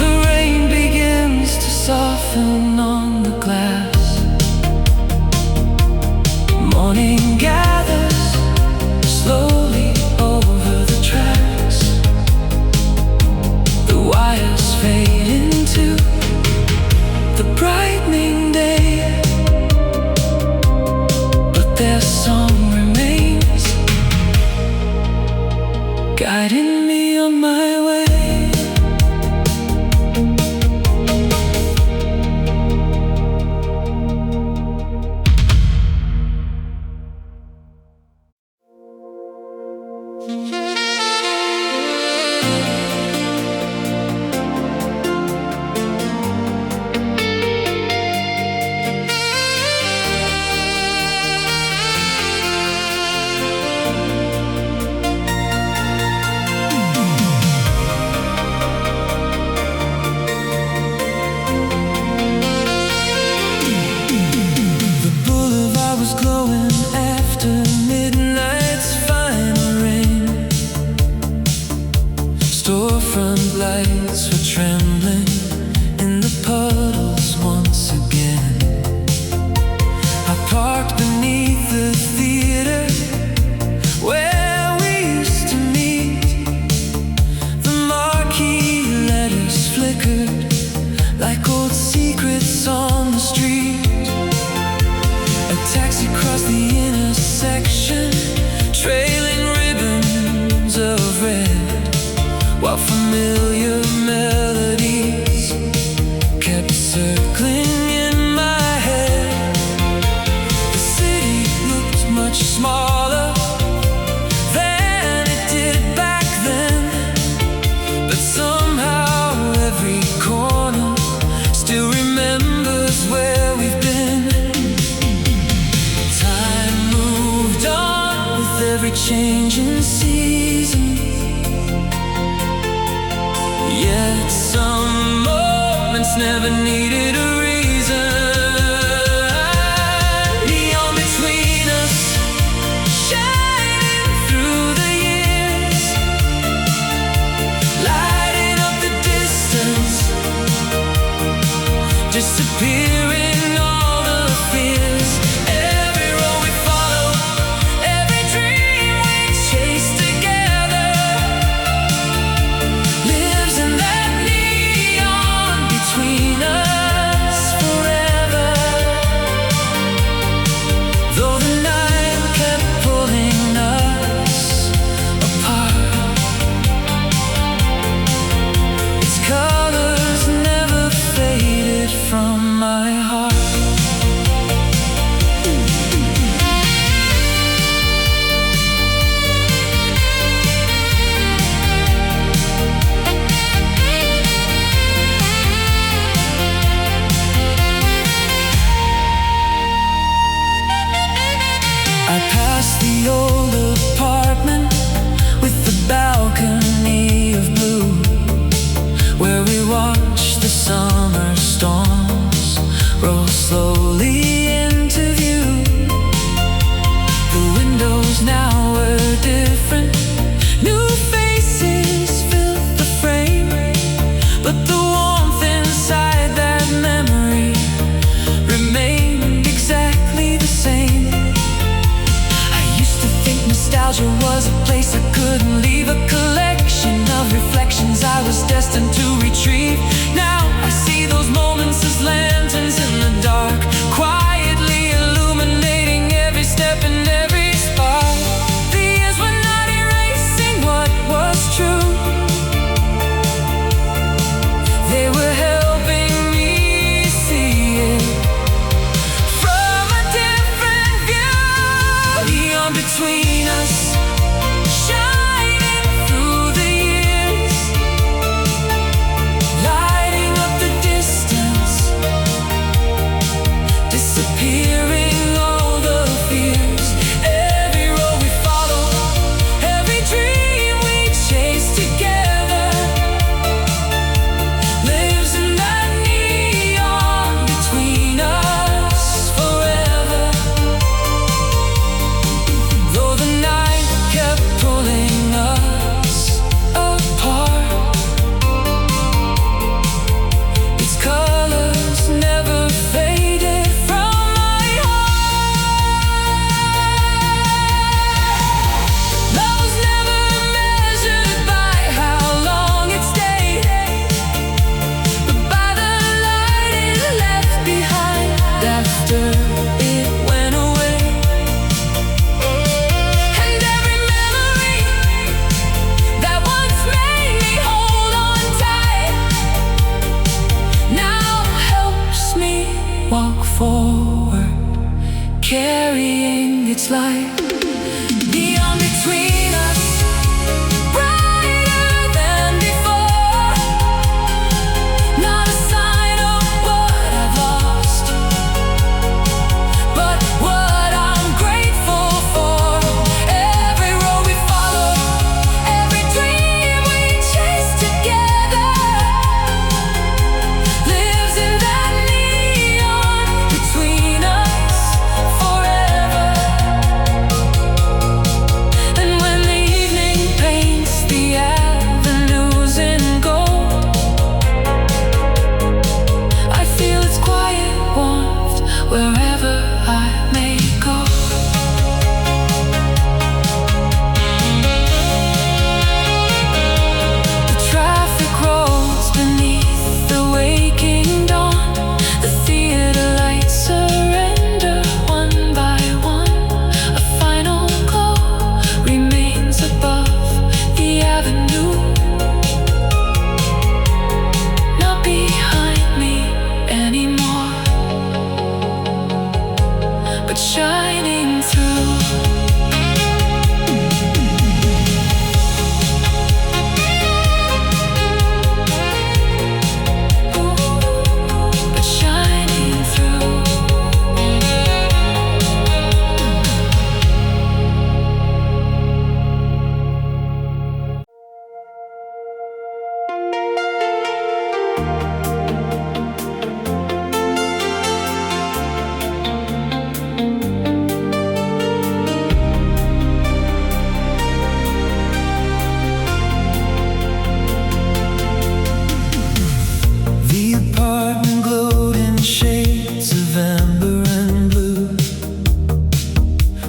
The rain begins to soften on the glass. Morning gathers slowly over the tracks. The wires fade into the brightening day, but their song remains, guiding me on my way. The boulevard was glowing after midnight's final rain. Storefront lights were trembling in the puddles once again. I parked beneath the theater where we used to meet. The marquee letters flickered like old secrets on the street. A taxi crossed the intersection, trailing ribbons of red, while familiar melodies kept circling in my head. The city looked much smaller than it did back then, but somehow every corner still remembers where we've been. Time moved on with every change in season, yet some moments never needed a reason. Neon between us, shining through the years, lighting up the distance, disappearing all the fears. Every road we follow, every dream we chase together, lives in that neon between us. streets like neon between us, brighter than before. Not a sign of what I've lost, but what I'm grateful for. Every road we follow, every dream we chase together, lives in that neon between us forever. And when the evening paints the avenues in gold, I feel its quiet warmth wherever I may go. The traffic rolls beneath the waking dawn. The theater lights surrender one by one. A final glow remains above the avenue, not behind me anymore, but shining through. But shining through. The apartment glowed in shades of amber and blue,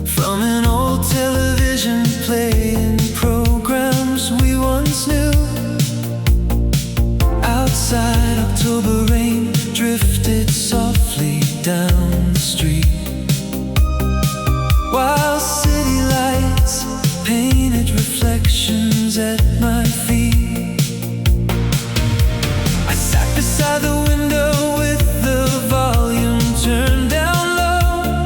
from an old television playing programs we once knew. Outside, October rain drifted softly down the street, while city lights painted reflections at my feet. I sat beside the window with the volume turned down low,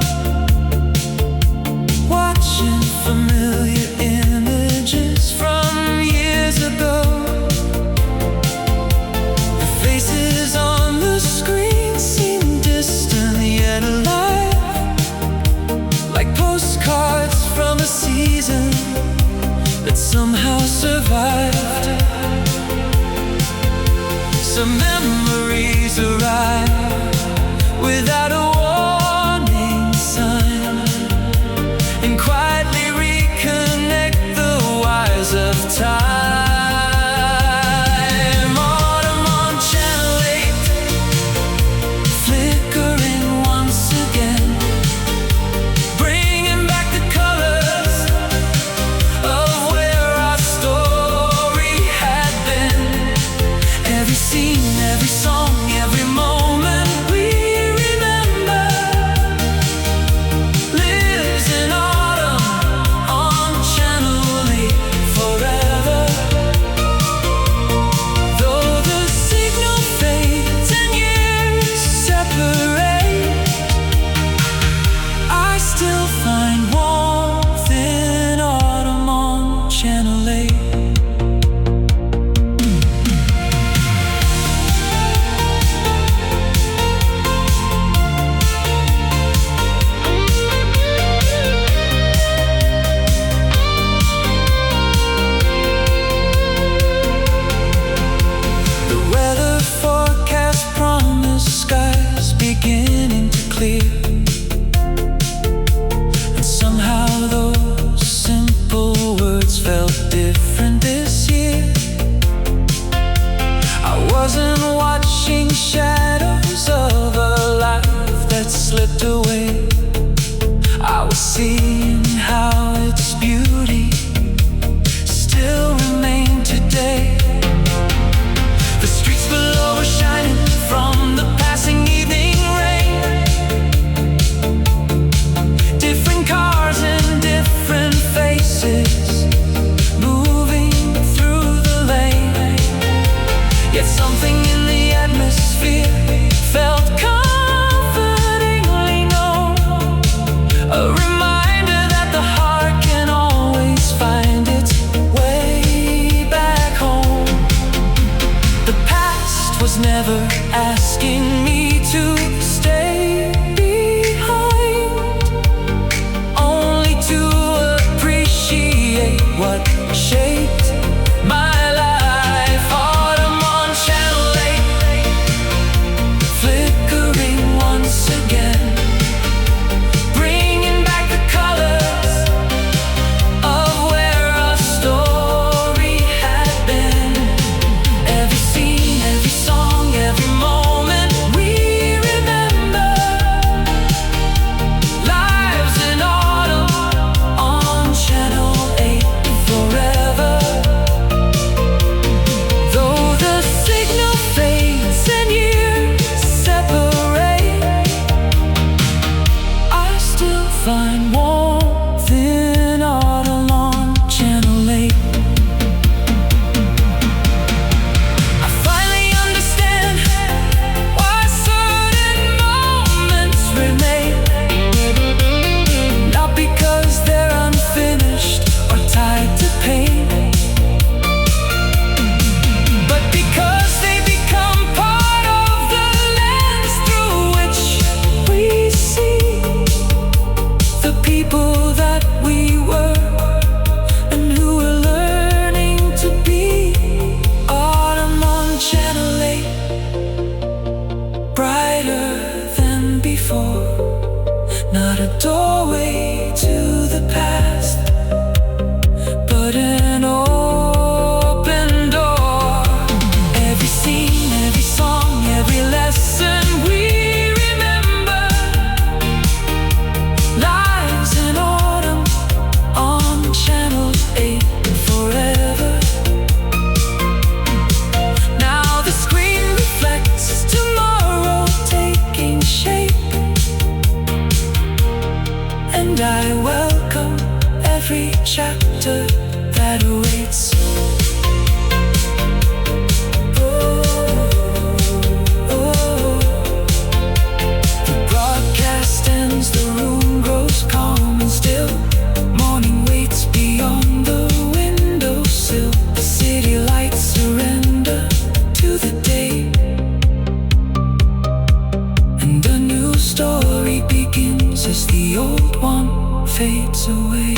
watching familiar images from years ago. The faces on the screen seem distant yet alive, like postcards from a season that somehow survived. Some memories arrive without a warning sign, and quietly reconnect the wires of time. Autumn on Channel 8, flickering once again, bringing back the colors of where our story had been. Every scene, every song, every moment we remember lives in autumn on Channel 8 forever. Though the signal fades and years separate, I still find warmth in autumn on Channel 8. The weather forecast promised skies beginning to clear, and somehow those simple words felt different this year. I wasn't watching shadows of a life that slipped away. I was seeing how its beauty still remained today. The streets below were shining from the passing evening rain. Different cars and different faces moving through the lane, yet something in the atmosphere felt comfortingly known. A reminder was never asking me to stay behind, only to appreciate what shaped my life. Autumn on Channel 8, flickering once again, bringing back the colors of where our story had been. Every scene, every song, every moment we remember. Lives in autumn on Channel 8 forever. Though the signal fades and years separate, I still find warmth in autumn on Channel 8. I finally understand why certain moments remain, not because they're unfinished or tied to pain, but because they become part of the lens through which we see the people that we were and who we're learning to be. Autumn on Channel 8, brighter than before, not a doorway to the past, but an open door. Every scene, every song, every lesson we remember. Lives in autumn on Channel 8 forever. Now the screen reflects tomorrow taking shape, and I welcome every chapter that awaits. The broadcast ends, the room grows calm and still. Morning waits beyond the windowsill. The city lights surrender to the day, and a new story begins as the old one fades away.